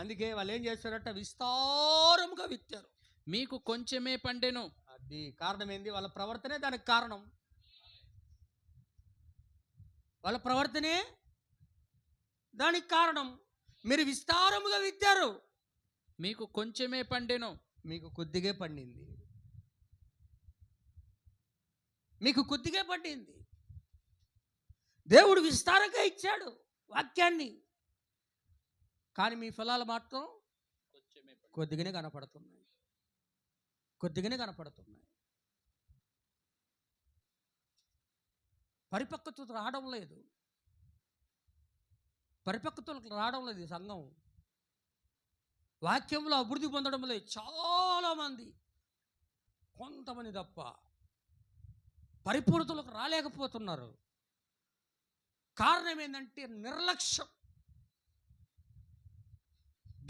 అందుకే వాళ్ళు ఏం చేస్తారట, విస్తారముగా విత్తారు. మీకు కొంచెమే పండెను. అది కారణం ఏంది? వాళ్ళ ప్రవర్తనే దానికి కారణం. వాళ్ళ ప్రవర్తనే దానికి కారణం. మీరు విస్తారముగా విత్తారు, మీకు కొంచెమే పండెను. మీకు కొద్దిగా పండింది. మీకు కొద్దిగా పండింది. దేవుడు విస్తారంగా ఇచ్చాడు వాక్యాన్ని, కానీ మీ ఫలాలు మాత్రం కొద్దిగానే కనపడుతున్నాయి, కొద్దిగానే కనపడుతున్నాయి. పరిపక్వత రావడం లేదు, పరిపక్వతలకు రావడం లేదు. ఈ సంఘం వాక్యంలో అభివృద్ధి పొందడం లేదు. చాలామంది, కొంతమంది తప్ప పరిపూర్ణతలకు రాలేకపోతున్నారు. కారణం ఏంటంటే నిర్లక్ష్యం.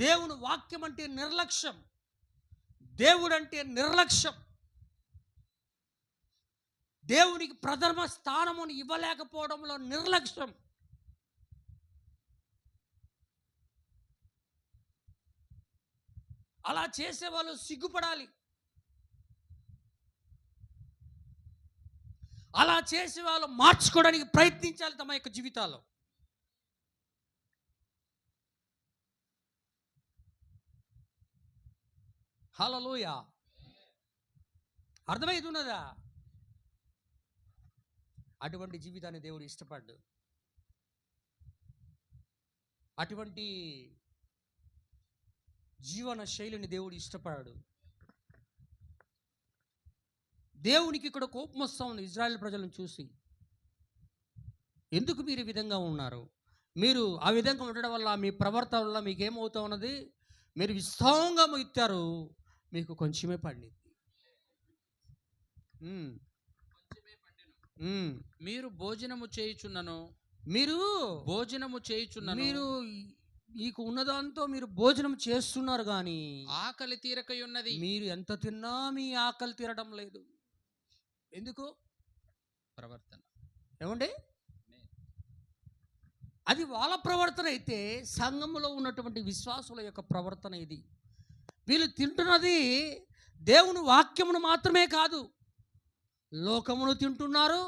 దేవుని వాక్యం అంటే నిర్లక్ష్యం, దేవుడు అంటే నిర్లక్ష్యం. దేవునికి ప్రథమ స్థానమును ఇవ్వలేకపోవడంలో నిర్లక్ష్యం. అలా చేసేవాళ్ళు సిగ్గుపడాలి. అలా చేసే వాళ్ళు మార్చుకోవడానికి ప్రయత్నించాలి తమ యొక్క జీవితాల్లో. హల్లెలూయా. అర్థమవుతున్నదా? అటువంటి జీవితాన్ని దేవుడు ఇష్టపడ్డు. అటువంటి జీవన శైలిని దేవుడు ఇష్టపడాడు. దేవునికి ఇక్కడ కోపం వస్తూ ఉంది ఇజ్రాయెల్ ప్రజలను చూసి. ఎందుకు మీరు ఈ విధంగా ఉన్నారు? మీరు ఆ విధంగా ఉండడం వల్ల, మీ ప్రవర్తన వల్ల మీకు ఏమవుతా ఉన్నది? మీరు విస్తారంగా ఇచ్చారు, మీకు కొంచెమే పండింది. మీరు భోజనము చేయుచున్నను. మీరు భోజనము చేయుచున్నను. మీరు మీకు ఉన్నదాంతో మీరు భోజనం చేస్తున్నారు, కానీ ఆకలి తీరకై ఉన్నది. మీరు ఎంత తిన్నా మీ ఆకలి తీరడం లేదు. ఎందుకు? ప్రవర్తన. ఏమండి? అది వాళ్ళ ప్రవర్తన అయితే, సంఘములో ఉన్నటువంటి విశ్వాసుల యొక్క ప్రవర్తన ఇది. వీళ్ళు తింటున్నది దేవుని వాక్యమును మాత్రమే కాదు, లోకమును తింటున్నారు,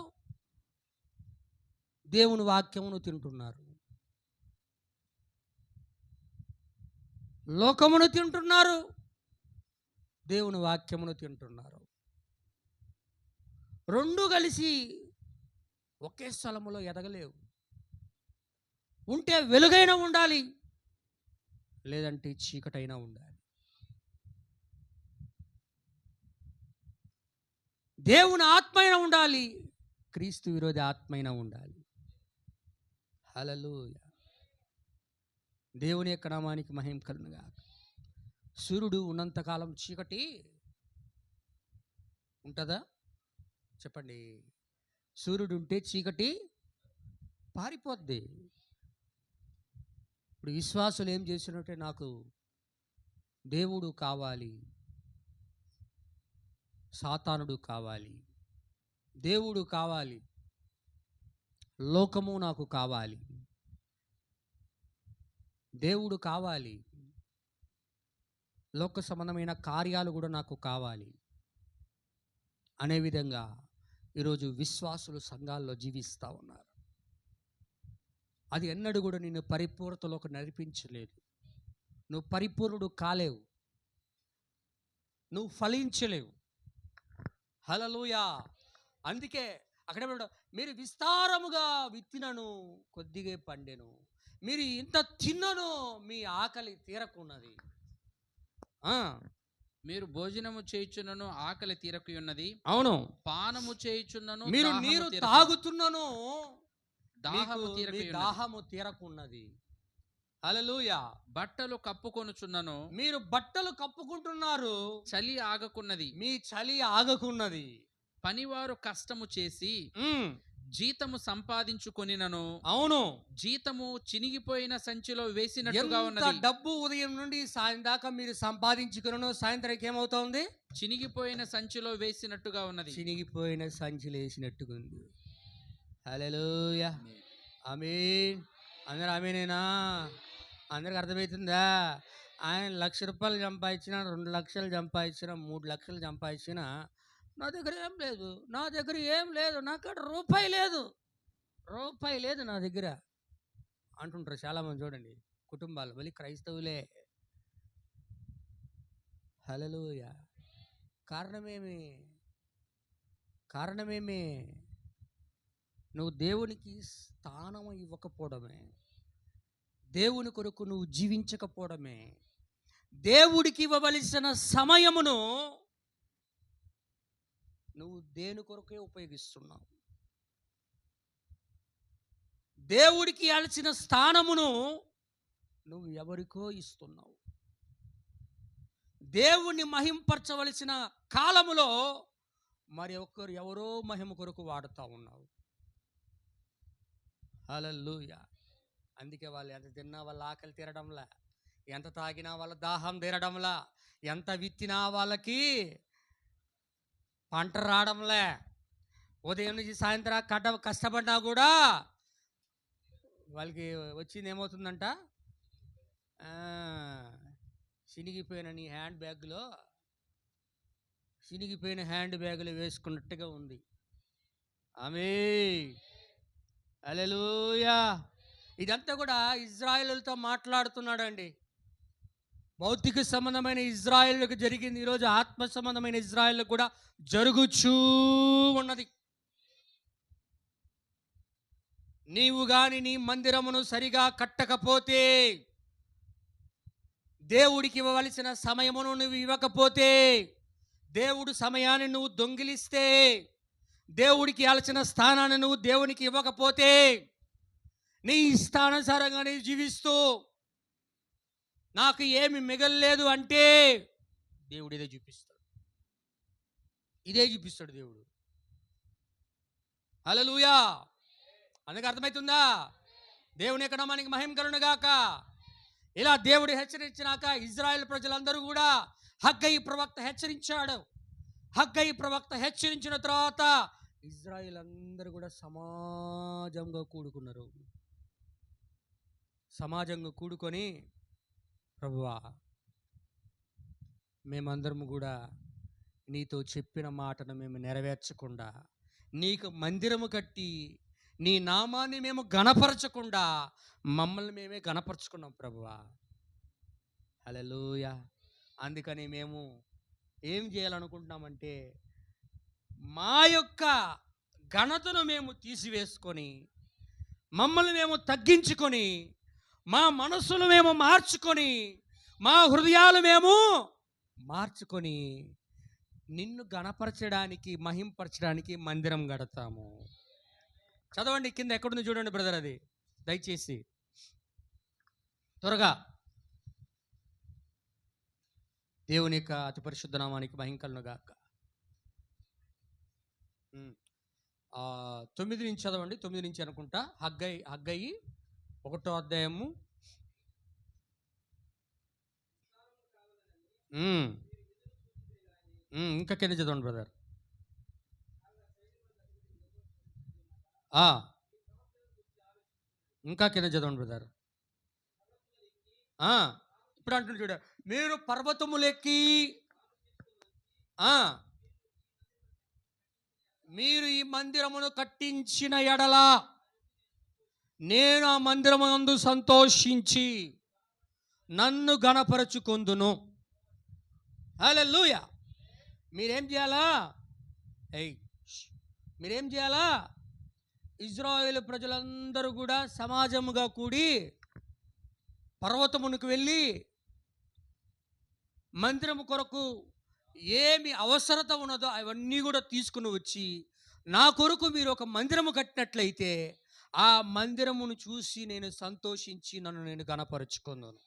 దేవుని వాక్యమును తింటున్నారు. లోకమును తింటున్నారు, దేవుని వాక్యమును తింటున్నారు. రెండు కలిసి ఒకే స్థలములో ఎదగలేవు. ఉంటే వెలుగైనా ఉండాలి, లేదంటే చీకటైనా ఉండాలి. దేవుని ఆత్మైనా ఉండాలి, క్రీస్తు విరోధి ఆత్మైనా ఉండాలి. హల్లెలూయా. దేవుని యొక్క నామానికి మహిమ కలుగునుగాక. సూర్యుడు ఉన్నంతకాలం చీకటి ఉంటుందా? చెప్పండి. సూర్యుడు ఉంటే చీకటి పారిపోద్ది. ఇప్పుడు విశ్వాసులు ఏం చేసినట్టే, నాకు దేవుడు కావాలి, సాతానుడు కావాలి, దేవుడు కావాలి, లోకము నాకు కావాలి, దేవుడు కావాలి, లోక సంబంధమైన కార్యాలు కూడా నాకు కావాలి అనే విధంగా ఈరోజు విశ్వాసులు సంఘాల్లో జీవిస్తూ ఉన్నారు. అది ఎన్నడూ కూడా నిన్ను పరిపూర్ణతలోకి నడిపించలేదు. నువ్వు పరిపూర్ణుడు కాలేవు, నువ్వు ఫలించలేవు. హల్లెలూయా. అందుకే అక్కడ మీరు విస్తారముగా విత్తినను కొద్దిగా పండెను, మీరు ఇంత తిన్నను మీ ఆకలి తీరకున్నది. మీరు భోజనము చేయుచున్నను ఆకలి తీరకున్నది. అవును. పానము చేయుచున్నను మీరు దాహము నీరు తీరకున్నది. తాగుతున్నను దాహము మీ తీరకున్నది. దాహము తీరకున్నది. హల్లెలూయా. బట్టలు కప్పుకొనుచున్నను మీరు బట్టలు కప్పుకుంటున్నారు, చలి ఆగకున్నది. మీ చలి ఆగకున్నది. పనివారు కష్టము చేసి ఉమ్, జీతము సంపాదించుకొనినను అవును. జీతము చినిగిపోయిన సంచిలో వేసినట్టుగా ఎంత ఉన్నది. డబ్బు ఉదయం నుండి సాయం దాకా మీరు సంపాదించుకున్న సాయంత్రానికి ఏమవుతోంది? చినిగిపోయిన సంచిలో వేసినట్టుగా ఉన్నది. చినిగిపోయిన సంచిలో వేసినట్టుగా ఉంది. హల్లెలూయా. ఆమేన్. అందరూ ఆమేనేనా? అందరికి అర్థమవుతుందా? ఆయన 1,00,000 రూపాయలు సంపాదించిన, 2 లక్షలు సంపాదించిన, 3 లక్షలు సంపాదించిన, నా దగ్గర ఏం లేదు, నా దగ్గర ఏం లేదు, నాకాడ రూపాయి లేదు, రూపాయి లేదు నా దగ్గర అంటుంటారు చాలామంది. చూడండి, కుటుంబాలు మళ్ళీ క్రైస్తవులే. హల్లెలూయా. కారణమేమి? కారణమేమి? నువ్వు దేవునికి స్థానం ఇవ్వకపోవడమే, దేవుని కొరకు నువ్వు జీవించకపోవడమే, దేవుడికి ఇవ్వవలసిన సమయమును నువ్వు దేని కొరకే ఉపయోగిస్తున్నావు. దేవుడికి ఇవ్వాల్సిన స్థానమును నువ్వు ఎవరికో ఇస్తున్నావు. దేవుణ్ణి మహింపరచవలసిన కాలములో మరి ఎవరో మహిమ కొరకు వాడుతూ ఉన్నావు. హల్లెలూయా. అందుకే వాళ్ళు ఎంత తిన్నా వాళ్ళ ఆకలి తీరడంలా, ఎంత తాగినా వాళ్ళ దాహం తీరడంలా, ఎంత విత్తినా వాళ్ళకి పంట రావడంలే. ఉదయం నుంచి సాయంత్రం కష్టపడినా కూడా వాళ్ళకి వచ్చింది ఏమవుతుందంట? చినిగిపోయిన నీ హ్యాండ్ బ్యాగ్లో, చినిగిపోయిన హ్యాండ్ బ్యాగులో వేసుకున్నట్టుగా ఉంది. ఆమేన్. హల్లెలూయా. ఇదంతా కూడా ఇజ్రాయేలుతో మాట్లాడుతున్నాడండి. భౌతిక సంబంధమైన ఇజ్రాయేలుకు జరిగింది, ఈరోజు ఆత్మ సంబంధమైన ఇజ్రాయేలుకు కూడా జరుగుచూ ఉన్నది. నీవు గాని నీ మందిరమును సరిగా కట్టకపోతే, దేవుడికి ఇవ్వవలసిన సమయమును నువ్వు ఇవ్వకపోతే, దేవుడు సమయాన్ని నువ్వు దొంగిలిస్తే, దేవుడికి ఇవ్వాల్సిన స్థానాన్ని నువ్వు దేవునికి ఇవ్వకపోతే, నీ ఇష్టానుసారంగా నీవు జీవిస్తూ నాకు ఏమి మిగలలేదు అంటే దేవుడు ఇదే చూపిస్తాడు, ఇదే చూపిస్తాడు దేవుడు. హల్లెలూయా. అందుకు అర్థమవుతుందా? దేవుని యొక్క నామానికి మహిమ కలుగును గాక. ఇలా దేవుడు హెచ్చరించినాక ఇజ్రాయెల్ ప్రజలందరూ కూడా హగ్గయి ప్రవక్త హెచ్చరించాడు. హగ్గయి ప్రవక్త హెచ్చరించిన తర్వాత ఇజ్రాయెల్ అందరూ కూడా సమాజంగా కూడుకున్నారు. సమాజంగా కూడుకొని, ప్రభువా మేమందరము కూడా నీతో చెప్పిన మాటను మేము నెరవేర్చకుండా, నీకు మందిరము కట్టి నీ నామాన్ని మేము గణపరచకుండా మమ్మల్ని మేమే గణపరచుకున్నాం ప్రభువా. హల్లెలూయా. అందుకని మేము ఏం చేయాలనుకుంటున్నామంటే, మా యొక్క ఘనతను మేము తీసివేసుకొని, మమ్మల్ని మేము తగ్గించుకొని, మా మనసులు మేము మార్చుకొని, మా హృదయాలు మేము మార్చుకొని నిన్ను గణపరచడానికి, మహింపరచడానికి మందిరం కడతాము. చదవండి, కింద ఎక్కడుంది చూడండి బ్రదర్, అది దయచేసి త్వరగా. దేవుని యొక్క అతి పరిశుద్ధ నామానికి మహిమ కలుగును గాక. 9 నుంచి చదవండి, 9 నుంచి అనుకుంటా. హగ్గయి 1వ అధ్యాయము. ఇంకా కింద చదవండి బ్రదర్. ఇంకా కింద చదవండి బ్రదర్. ఇప్పుడు అంటున్నాడు చూడ, మీరు పర్వతములెక్కి మీరు ఈ మందిరమును కట్టించిన ఎడల నేను ఆ మందిరమునందు సంతోషించి నన్ను గణపరచుకొందును. హల్లెలూయా. మీరేం చేయాలా? మీరేం చేయాలా? ఇజ్రాయేలు ప్రజలందరూ కూడా సమాజముగా కూడి పర్వతమునకు వెళ్ళి మందిరము కొరకు ఏమి అవసరత ఉన్నదో అవన్నీ కూడా తీసుకుని వచ్చి నా కొరకు మీరు ఒక మందిరము కట్టినట్లయితే ఆ మందిరమును చూసి నేను సంతోషించి నన్ను నేను గణపరచుకున్నాను.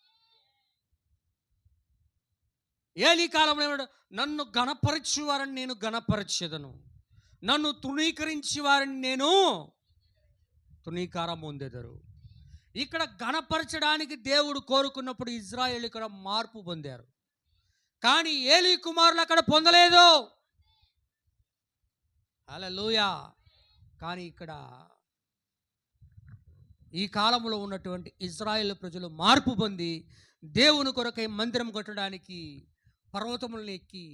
ఏలీ కాలంలో ఏమన్నాడు? నన్ను గణపరచు వారిని నేను గణపరచెదను, నన్ను తృణీకరించి వారిని నేను తృణీకారం పొందెదరు. ఇక్కడ గణపరచడానికి దేవుడు కోరుకున్నప్పుడు ఇజ్రాయేలు ఇక్కడ మార్పు పొందారు, కానీ ఏలీ కుమారులు అక్కడ పొందలేదు. హల్లెలూయా. కానీ ఇక్కడ ఈ కాలంలో ఉన్నటువంటి ఇజ్రాయేల్ ప్రజలు మార్పు పొంది దేవుని కొరకై మందిరం కట్టడానికి పర్వతములను ఎక్కి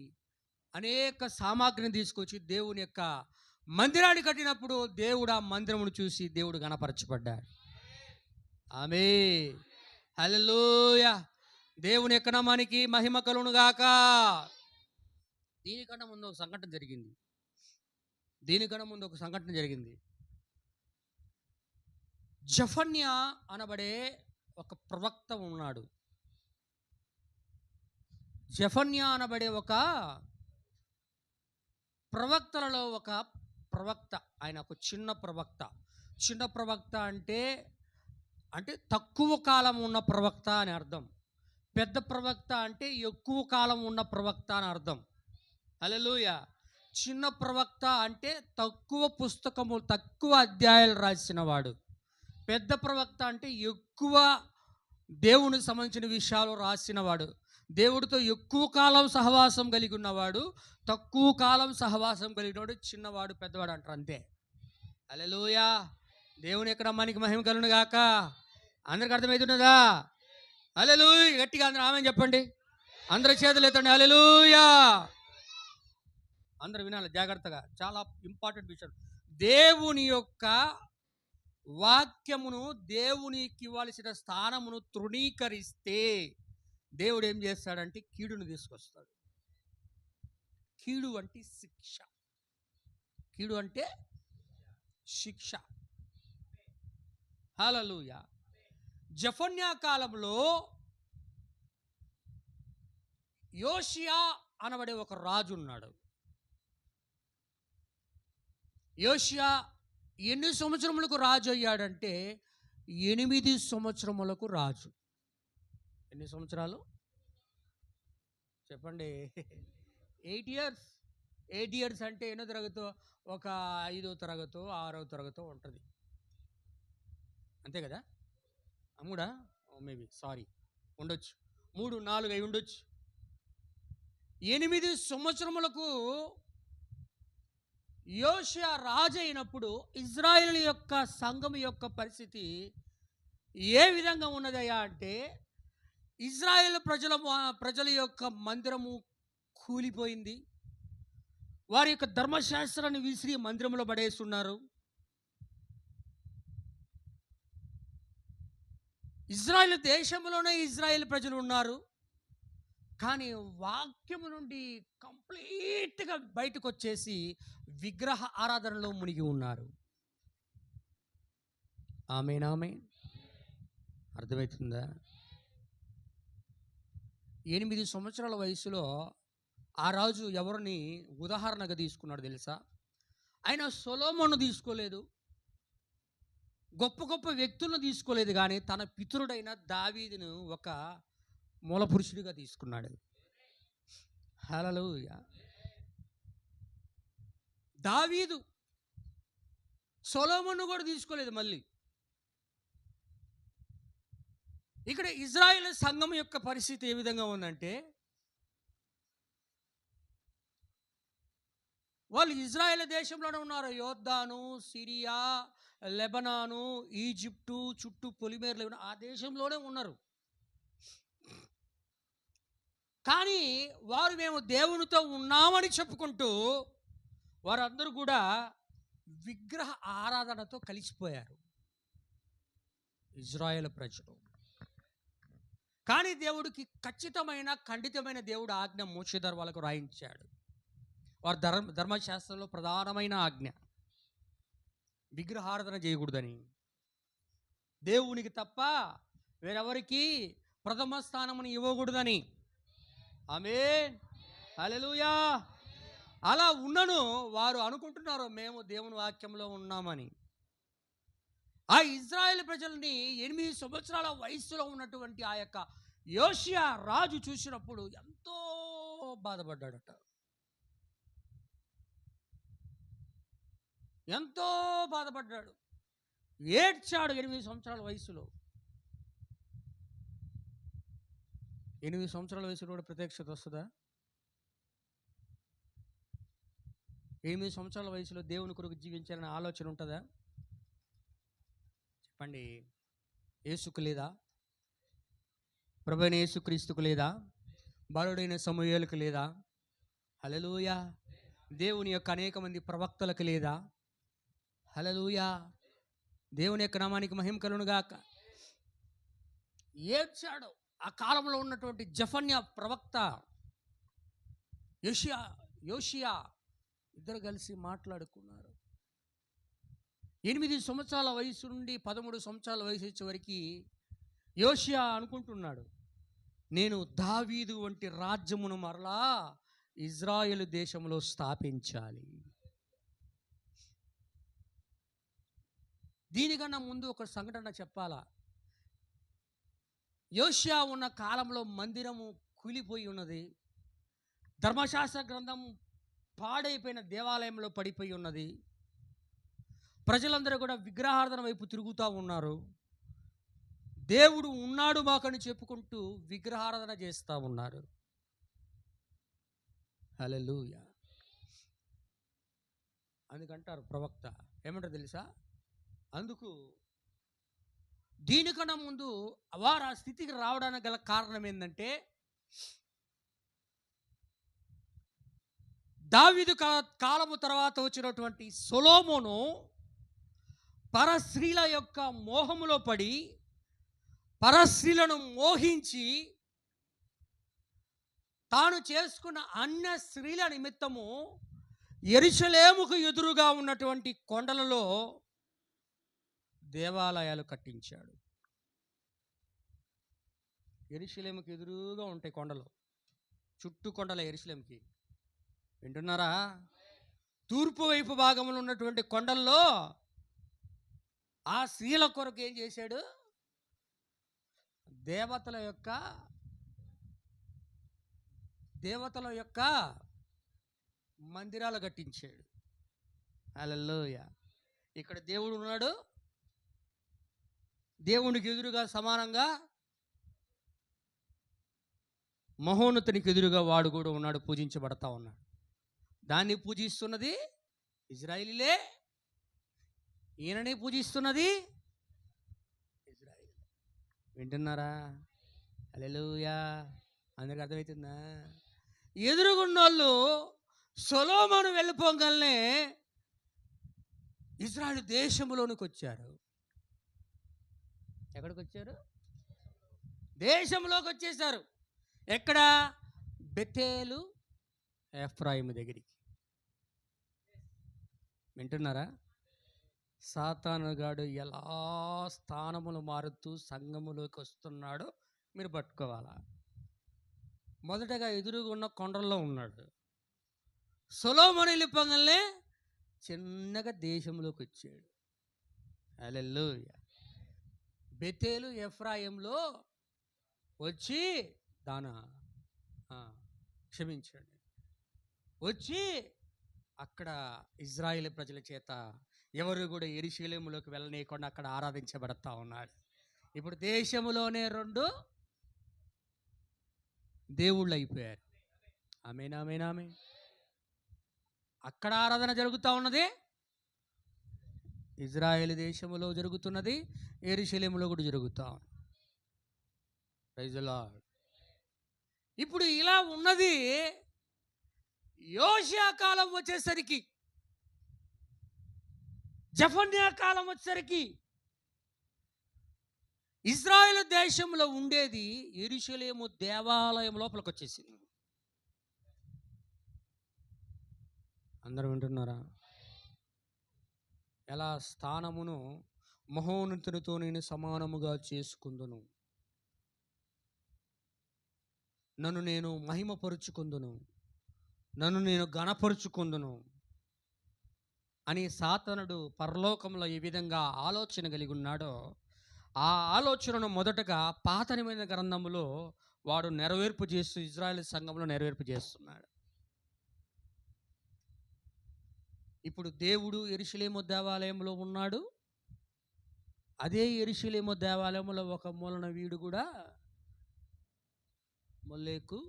అనేక సామాగ్రిని తీసుకొచ్చి దేవుని యొక్క మందిరాన్ని కట్టినప్పుడు దేవుడు ఆ మందిరమును చూసి దేవుడు గణపరచబడ్డాడు. ఆమేన్. హల్లెలూయా. దేవుని యొక్క నామానికి మహిమ కలుగును గాక. దీనికన్నా ముందు ఒక సంఘటన జరిగింది. జఫన్యా అనబడే ఒక ప్రవక్త ఉన్నాడు. జఫన్యా అనబడే ఒక ప్రవక్తలలో ఒక ప్రవక్త. ఆయన ఒక చిన్న ప్రవక్త అంటే తక్కువ కాలం ఉన్న ప్రవక్త అని అర్థం. పెద్ద ప్రవక్త అంటే ఎక్కువ కాలం ఉన్న ప్రవక్త అని అర్థం. హల్లెలూయా. చిన్న ప్రవక్త అంటే తక్కువ అధ్యాయాలు రాసిన వాడు. పెద్ద ప్రవక్త అంటే ఎక్కువ దేవునికి సంబంధించిన విషయాలు రాసినవాడు, దేవుడితో ఎక్కువ కాలం సహవాసం కలిగి ఉన్నవాడు, తక్కువ కాలం సహవాసం కలిగినవాడు, చిన్నవాడు పెద్దవాడు అంటారు, అంతే. హల్లెలూయా. దేవుని యొక్క నామానికి మహిమ కలుగును గాక. అందరికి అర్థమవుతున్నదా? హల్లెలూయా. గట్టిగా అందరూ ఆమేన్ చెప్పండి. అందరి చేతులు ఎత్తండి. హల్లెలూయా. అందరూ వినాలి జాగ్రత్తగా, చాలా ఇంపార్టెంట్ విషయం. దేవుని యొక్క వాక్యమును, దేవునికి ఇవ్వాల్సిన స్థానమును తృణీకరిస్తే దేవుడు ఏం చేస్తాడంటే కీడును తీసుకొస్తాడు. కీడు అంటే శిక్ష. హల్లెలూయా. జఫన్యా కాలంలో యోషియా అనబడే ఒక రాజు ఉన్నాడు. యోషియా ఎన్ని సంవత్సరములకు రాజు అయ్యాడంటే 8 సంవత్సరములకు రాజు. ఎన్ని సంవత్సరాలు చెప్పండి? 8 ఇయర్స్. 8 ఇయర్స్ అంటే ఎన్నో తరగతో? ఒక 5వ తరగతో 6వ తరగతో ఉంటుంది, అంతే కదా? అమ్ముడా మేబీ ఉండొచ్చు, 3, 4 అయి ఉండొచ్చు. 8 సంవత్సరములకు యోషియా రాజు అయినప్పుడు ఇజ్రాయేల్ యొక్క సంఘం యొక్క పరిస్థితి ఏ విధంగా ఉన్నదయ్యా అంటే, ఇజ్రాయేల్ ప్రజల యొక్క మందిరము కూలిపోయింది. వారి యొక్క ధర్మశాస్త్రాన్ని విసిరి మందిరంలో పడేస్తున్నారు. ఇజ్రాయేల్ దేశంలోనే ఇజ్రాయేల్ ప్రజలు ఉన్నారు, కానీ వాక్యము నుండి కంప్లీట్గా బయటకు వచ్చేసి విగ్రహ ఆరాధనలో మునిగి ఉన్నారు. ఆమేన్. అర్థమవుతుందా? 8 సంవత్సరాల వయసులో ఆ రాజు ఎవరిని ఉదాహరణగా తీసుకున్నాడు తెలుసా? ఆయన సొలొమోను తీసుకోలేదు, గొప్ప వ్యక్తులను తీసుకోలేదు, కానీ తన పితరుడైన దావీదును ఒక మూల పురుషుడిగా తీసుకున్నాడు. హల్లెలూయా. దావీదు సొలొమోను కూడా తీసుకోలేదు. మళ్ళీ ఇక్కడ ఇజ్రాయేల్ సంఘం యొక్క పరిస్థితి ఏ విధంగా ఉందంటే, వాళ్ళు ఇజ్రాయేల్ దేశంలోనే ఉన్నారు. యోర్దాను, సిరియా, లెబనాను, ఈజిప్టు చుట్టూ పొలిమేరలు ఆ దేశంలోనే ఉన్నారు. కానీ వారు మేము దేవునితో ఉన్నామని చెప్పుకుంటూ వారందరూ కూడా విగ్రహ ఆరాధనతో కలిసిపోయారు ఇజ్రాయేల్ ప్రజలు. కానీ దేవుడికి ఖచ్చితమైన ఖండితమైన దేవుడు ఆజ్ఞ మోషే వాళ్ళకు రాయించాడు. వారి ధర్మశాస్త్రంలో ప్రధానమైన ఆజ్ఞ విగ్రహారాధన చేయకూడదని, దేవునికి తప్ప వేరెవరికి ప్రథమ స్థానమును ఇవ్వకూడదని. ఆమేన్, హల్లెలూయా. అలా ఉన్నను వారు అనుకుంటున్నారు మేము దేవుని వాక్యంలో ఉన్నామని. ఆ ఇజ్రాయేల్ ప్రజల్ని 8 సంవత్సరాల వయస్సులో ఉన్నటువంటి ఆ యొక్క యోషియా రాజు చూసినప్పుడు ఎంతో బాధపడ్డాడట. ఎంతో బాధపడ్డాడు, ఏడ్చాడు. 8 సంవత్సరాల వయసులో, 8 సంవత్సరాల వయసులో కూడా ప్రత్యక్షత వస్తుందా? 8 సంవత్సరాల వయసులో దేవుని కొరకు జీవించాలనే ఆలోచన ఉంటుందా? చెప్పండి. యేసుకు లేదా? ప్రభువైన యేసుక్రీస్తుకు లేదా? బాలుడైన సమూయేలుకు లేదా? హల్లెలూయా. దేవుని యొక్క అనేక మంది ప్రవక్తలకు లేదా? హల్లెలూయా. దేవుని యొక్క నామానికి మహిమ కలుగును గాక. ఏడ్చాడు. ఆ కాలంలో ఉన్నటువంటి జఫన్యా ప్రవక్త, యోషియా ఇద్దరు కలిసి మాట్లాడుకున్నారు. 8 సంవత్సరాల వయసు నుండి 13 సంవత్సరాల వయసు వచ్చేవరకు యోషియా అనుకుంటున్నాడు, నేను దావీదు వంటి రాజ్యమును మరలా ఇజ్రాయేలు దేశంలో స్థాపించాలి. దీనికన్నా ముందు ఒక సంఘటన చెప్పాలా. యోషియా ఉన్న కాలంలో మందిరము కూలిపోయి ఉన్నది. ధర్మశాస్త్ర గ్రంథం పాడైపోయిన దేవాలయంలో పడిపోయి ఉన్నది. ప్రజలందరూ కూడా విగ్రహారాధన వైపు తిరుగుతూ ఉన్నారు. దేవుడు ఉన్నాడు మాకని చెప్పుకుంటూ విగ్రహారాధన చేస్తూ ఉన్నారు. హల్లెలూయా. అందుకంటారు ప్రవక్త ఏమంటారు తెలుసా? అందుకు దీనికన్నా ముందు వారు ఆ స్థితికి రావడానికి గల కారణం ఏంటంటే, దావీదు కాలము తర్వాత వచ్చినటువంటి సొలొమోను పరస్త్రీల యొక్క మోహములో పడి పరస్త్రీలను మోహించి తాను చేసుకున్న అన్య స్త్రీల నిమిత్తము యెరూషలేముకు ఎదురుగా ఉన్నటువంటి కొండలలో దేవాలయాలు కట్టించాడు. యెరూషలేముకి ఎదురుగా ఉంటాయి కొండలు, చుట్టూ కొండల యెరూషలేముకి. వింటున్నారా? తూర్పు వైపు భాగంలో ఉన్నటువంటి కొండల్లో ఆ స్త్రీల కొరకు ఏం చేశాడు? దేవతల యొక్క మందిరాలు కట్టించాడు. హల్లెలూయా. ఇక్కడ దేవుడు ఉన్నాడు, దేవునికి ఎదురుగా సమానంగా మహోన్నతునికి ఎదురుగా వాడు కూడా ఉన్నాడు, పూజించబడతా ఉన్నాడు. దాన్ని పూజిస్తున్నది ఇజ్రాయిలీలే, ఈయనని పూజిస్తున్నది ఇజ్రాయిల్. వింటున్నారా? హల్లెలూయా. అందరికి అర్థమవుతుందా? ఎదురుగున్నోళ్ళు సొలొమోను వెళ్ళిపోగానే ఇజ్రాయిల్ దేశంలోనికి వచ్చారు. ఎక్కడికి వచ్చారు? దేశంలోకి వచ్చేసారు. ఎక్కడ? బెతేలు, ఎఫ్రాయిము దగ్గరికి. వింటున్నారా? సాతానుగాడు ఎలా స్థానములు మారుతూ సంఘములోకి వస్తున్నాడో మీరు పట్టుకోవాలా. మొదటగా ఎదురుగున్న కొండల్లో ఉన్నాడు. సొలొమోను వెళ్ళిపోగానే చిన్నగా దేశంలోకి వచ్చాడు. హల్లెలూయా. బెతేలు ఎఫ్రాయింలో వచ్చి క్షమించండి వచ్చి అక్కడ ఇజ్రాయేల్ ప్రజల చేత ఎవరు కూడా యెరూషలేములోకి వెళ్ళనీయకుండా అక్కడ ఆరాధించబడతా ఉన్నాడు. ఇప్పుడు దేశంలోనే 2 దేవుళ్ళు అయిపోయారు. ఆమేన్, ఆమేన్, ఆమేన్. అక్కడ ఆరాధన జరుగుతూ ఉన్నది, ఇజ్రాయెల్ దేశంలో జరుగుతున్నది, యెరూషలేములో కూడా జరుగుతా. Praise the Lord. ఇప్పుడు ఇలా ఉన్నది. యోషియా కాలం వచ్చేసరికి, జెఫన్యా కాలం వచ్చేసరికి ఇజ్రాయెల్ దేశంలో ఉండేది యెరూషలేము దేవాలయం లోపలికి వచ్చేసింది. అందరూ వింటున్నారా? ఎలా స్థానమును మహోన్నతునితో నేను సమానముగా చేసుకుందును, నన్ను నేను మహిమపరుచుకుందును, నన్ను నేను గణపరుచుకుందును అని సాతానుడు పరలోకంలో ఏ విధంగా ఆలోచన కలిగి ఉన్నాడో, ఆ ఆలోచనను మొదటగా పాత నిబంధన గ్రంథములో వాడు నెరవేర్పు చేస్తూ ఇజ్రాయెల్ సంఘంలో నెరవేర్పు చేస్తున్నాడు. ఇప్పుడు దేవుడు యెరూషలేము దేవాలయంలో ఉన్నాడు. అదే యెరూషలేము దేవాలయంలో ఒక మూలన వీడు కూడా మొల్లేకు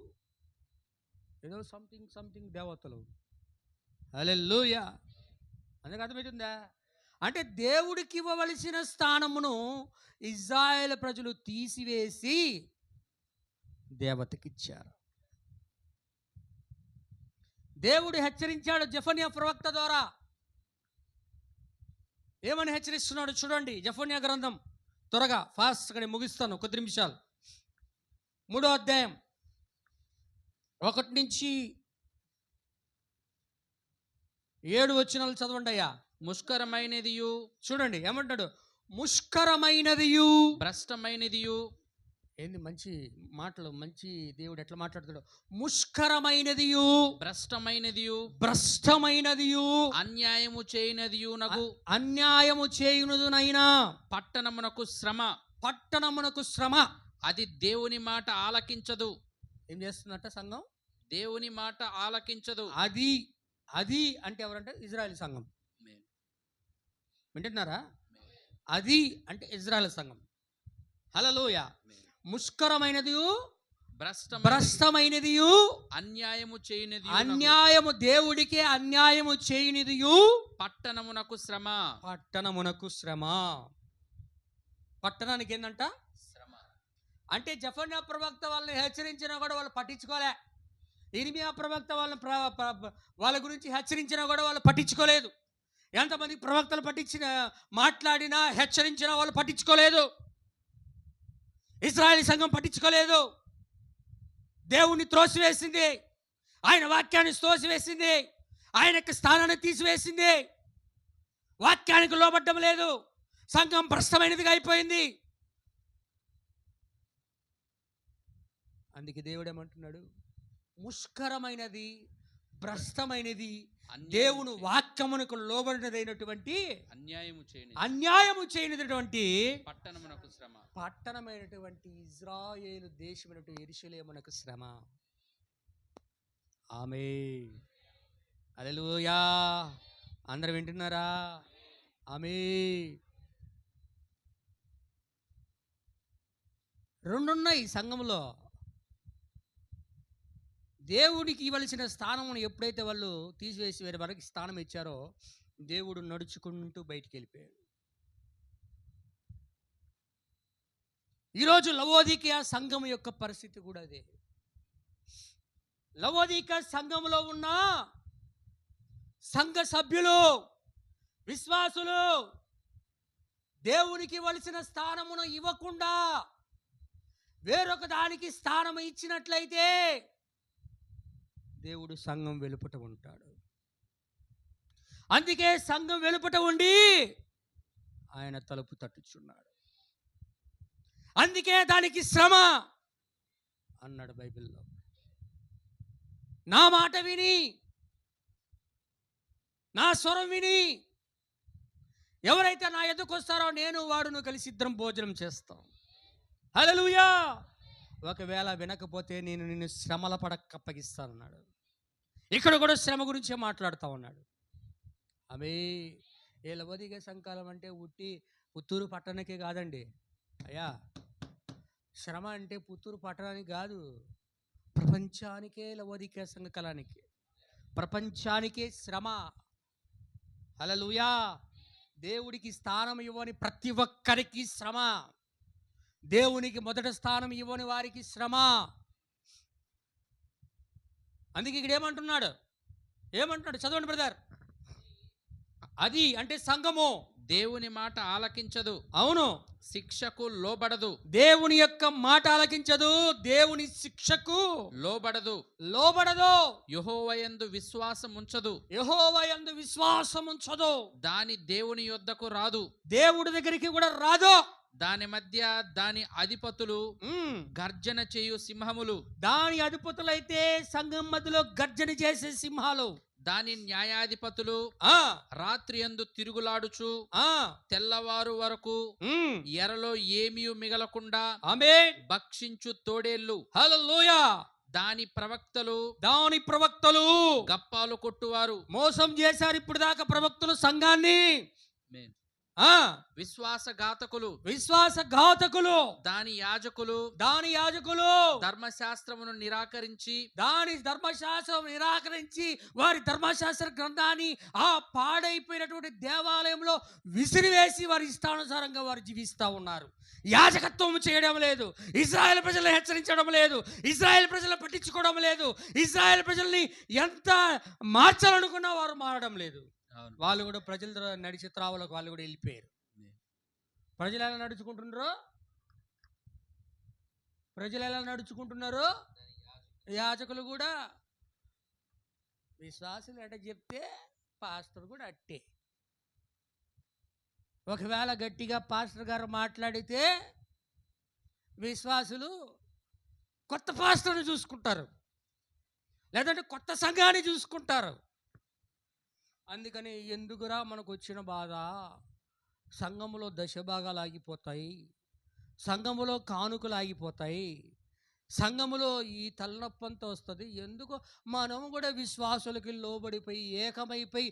ఏదో సంథింగ్ దేవతలు. హల్లెలూయా. అందుకు అర్థమవుతుందా? అంటే దేవుడికి ఇవ్వవలసిన స్థానమును ఇజ్రాయేల్ ప్రజలు తీసివేసి దేవతకిచ్చారు. దేవుడు హెచ్చరించాడు జెఫన్యా ప్రవక్త ద్వారా. ఏమని హెచ్చరిస్తున్నాడు చూడండి. జెఫన్యా గ్రంథం త్వరగా ఫాస్ట్గా ముగిస్తాను, కొద్ది నిమిషాలు. 3వ అధ్యాయం 1 నుంచి 7 వచనాలు చదవండి అయ్యా. ముష్కరమైనదియు, చూడండి ఏమంటాడు, ముష్కరమైనదియు, భ్రష్టమైనదియు. ఏంది మంచి మాటలు, మంచి దేవుడు ఎట్లా మాట్లాడుతాడు. ముష్కరమైనదియు, భ్రష్టమైనదియు, భ్రష్టమైనదియు, అన్యాయము చేయనదియు నగు, అన్యాయము చేయునదునైనా పట్టణమునకు శ్రమ, పట్టణమునకు శ్రమ. అది దేవుని మాట ఆలకించదు. ఏం చేస్తుందట సంఘం? దేవుని మాట ఆలకించదు. అది అది అంటే ఎవరంటే ఇజ్రాయెల్ సంఘం. వింటున్నారా? అది అంటే ఇజ్రాయెల్ సంఘం. హల్లెలూయా. ముష్కరమైనది, భ్రష్టమైనది, అన్యాయము చేయనిది, అన్యాయము దేవుడికే అన్యాయము చేయనిది, పట్టణమునకు శ్రమ, పట్టణమునకు శ్రమ. పట్టణానికి ఏందంట? శ్రమ. అంటే జెఫన్యా ప్రవక్త వాళ్ళని హెచ్చరించినా కూడా వాళ్ళు పట్టించుకోలే. ఇర్మియా ప్రవక్త వాళ్ళని వాళ్ళ గురించి హెచ్చరించినా కూడా వాళ్ళు పట్టించుకోలేదు. ఎంతమంది ప్రవక్తలు మాట్లాడినా హెచ్చరించినా వాళ్ళు పట్టించుకోలేదు. ఇశ్రాయేలు సంఘం పట్టించుకోలేదు. దేవుణ్ణి త్రోసివేసింది, ఆయన వాక్యాన్ని త్రోసివేసింది, ఆయన యొక్క స్థానాన్ని తీసివేసింది. వాక్యానికి లోబడ్డం లేదు. సంఘం భ్రష్టమైనదిగా అయిపోయింది. అందుకే దేవుడు ఏమంటున్నాడు, ముష్కరమైనది, భ్రష్టమైనది, దేవుని వాక్యమునకు లోబడినదైనటువంటి అన్యాయము చేయనటువంటి పట్టణమునకు శ్రమ, పట్టణమైనటువంటి ఇజ్రాయేలు దేశమైనటువంటి యెరూషలేమునకు శ్రమ. ఆమేన్. హల్లెలూయా. అందరూ వింటున్నారా? ఆమేన్. రెండున్నాయి సంఘంలో. దేవుడికి ఇవ్వాల్సిన స్థానమును ఎప్పుడైతే వాళ్ళు తీసివేసి వేరే వరకు స్థానం ఇచ్చారో, దేవుడు నడుచుకుంటూ బయటికి వెళ్ళిపోయాడు. ఈరోజు లవోదికీయ సంఘం యొక్క పరిస్థితి కూడా అదే. లవోదికీయ సంఘంలో ఉన్న సంఘ సభ్యులు, విశ్వాసులు దేవునికి ఇవ్వాల్సిన స్థానమును ఇవ్వకుండా వేరొక దానికి స్థానం ఇచ్చినట్లయితే దేవుడు సంఘం వెలుపట ఉంటాడు. అందుకే సంఘం వెలుపట ఉండి ఆయన తలుపు తట్టుచున్నాడు. అందుకే దానికి శ్రమ అన్నాడు బైబిల్లో. నా మాట విని, నా స్వరం విని ఎవరైతే నా ఎదుకు వస్తారో నేను వాడును కలిసి ఇద్దరం భోజనం చేస్తాం. హల్లెలూయా. ఒకవేళ వినకపోతే నేను నిన్ను శ్రమల పడకప్పగిస్తానన్నాడు. ఇక్కడ కూడా శ్రమ గురించే మాట్లాడుతూ ఉన్నాడు. ఆమె ఏ లవోదికీయ సంఘం అంటే పుత్తూరు పట్టణానికే కాదండి అయ్యా. శ్రమ అంటే పుత్తూరు పట్టణానికి కాదు, ప్రపంచానికే లవోదికీయ సంఘకాలానికి, ప్రపంచానికే శ్రమ. హల్లెలూయా. దేవుడికి స్థానం ఇవ్వని ప్రతి ఒక్కరికి శ్రమ. దేవునికి మొదటి స్థానం ఇవ్వని వారికి శ్రమ. అందుకే ఇక్కడ ఏమంటున్నాడు చదవండి బ్రదర్. అది అంటే సంఘము దేవుని మాట ఆలకించదు, అవును, శిక్షకు లోబడదు. దేవుని యొక్క మాట ఆలకించదు, దేవుని శిక్షకు లోబడదు. యెహోవాయందు విశ్వాసం ఉంచదు, యెహోవాయందు విశ్వాసం ఉంచదు. దాని దేవుని యొద్దకు రాదు, దేవుడి దగ్గరికి కూడా రాదు. దాని మధ్య దాని అధిపతులు గర్జన చేయు సింహములు. దాని అధిపతులైతే సంఘం మధ్యలో గర్జన చేసే సింహాలు. దాని న్యాయాధిపతులు రాత్రి యందు తిరుగులాడుచు తెల్లవారు వరకు ఎరలో ఏమీ మిగలకుండా భక్షించు తోడేళ్ళు. హల్లెలూయా. దాని ప్రవక్తలు గప్పాలు కొట్టువారు. మోసం చేశారు ఇప్పుడు దాకా ప్రవక్తలు సంఘాన్ని. విశ్వాసఘాతకులు. దాని యాజకులు ధర్మశాస్త్రమును నిరాకరించి వారి ధర్మశాస్త్ర గ్రంథాన్ని ఆ పాడైపోయినటువంటి దేవాలయంలో విసిరివేసి వారి ఇష్టానుసారంగా వారు జీవిస్తూ ఉన్నారు. యాజకత్వం చేయడం లేదు, ఇశ్రాయేల్ ప్రజలను హెచ్చరించడం లేదు, ఇశ్రాయేల్ ప్రజలను పట్టించుకోవడం లేదు, ఇశ్రాయేల్ ప్రజల్ని ఎంత మార్చాలనుకున్నా వారు మారడం లేదు. వాళ్ళు కూడా ప్రజల నడిచే త్రావులకు వాళ్ళు కూడా వెళ్ళిపోయారు. ప్రజలు ఎలా నడుచుకుంటున్నారు? యాజకులు కూడా విశ్వాసులు ఎట చెప్తే పాస్టర్ కూడా అట్టే. ఒకవేళ గట్టిగా పాస్టర్ గారు మాట్లాడితే విశ్వాసులు కొత్త పాస్టర్ని చూసుకుంటారు, లేదంటే కొత్త సంఘాన్ని చూసుకుంటారు. అందుకని ఎందుకురా మనకు వచ్చిన బాధ? సంఘములో దశభాగాలు ఆగిపోతాయి, సంఘములో కానుకలు ఆగిపోతాయి, సంఘములో ఈ తలనొప్పంతా వస్తుంది. ఎందుకు మనం కూడా విశ్వాసులకి లోబడిపోయి ఏకమైపోయి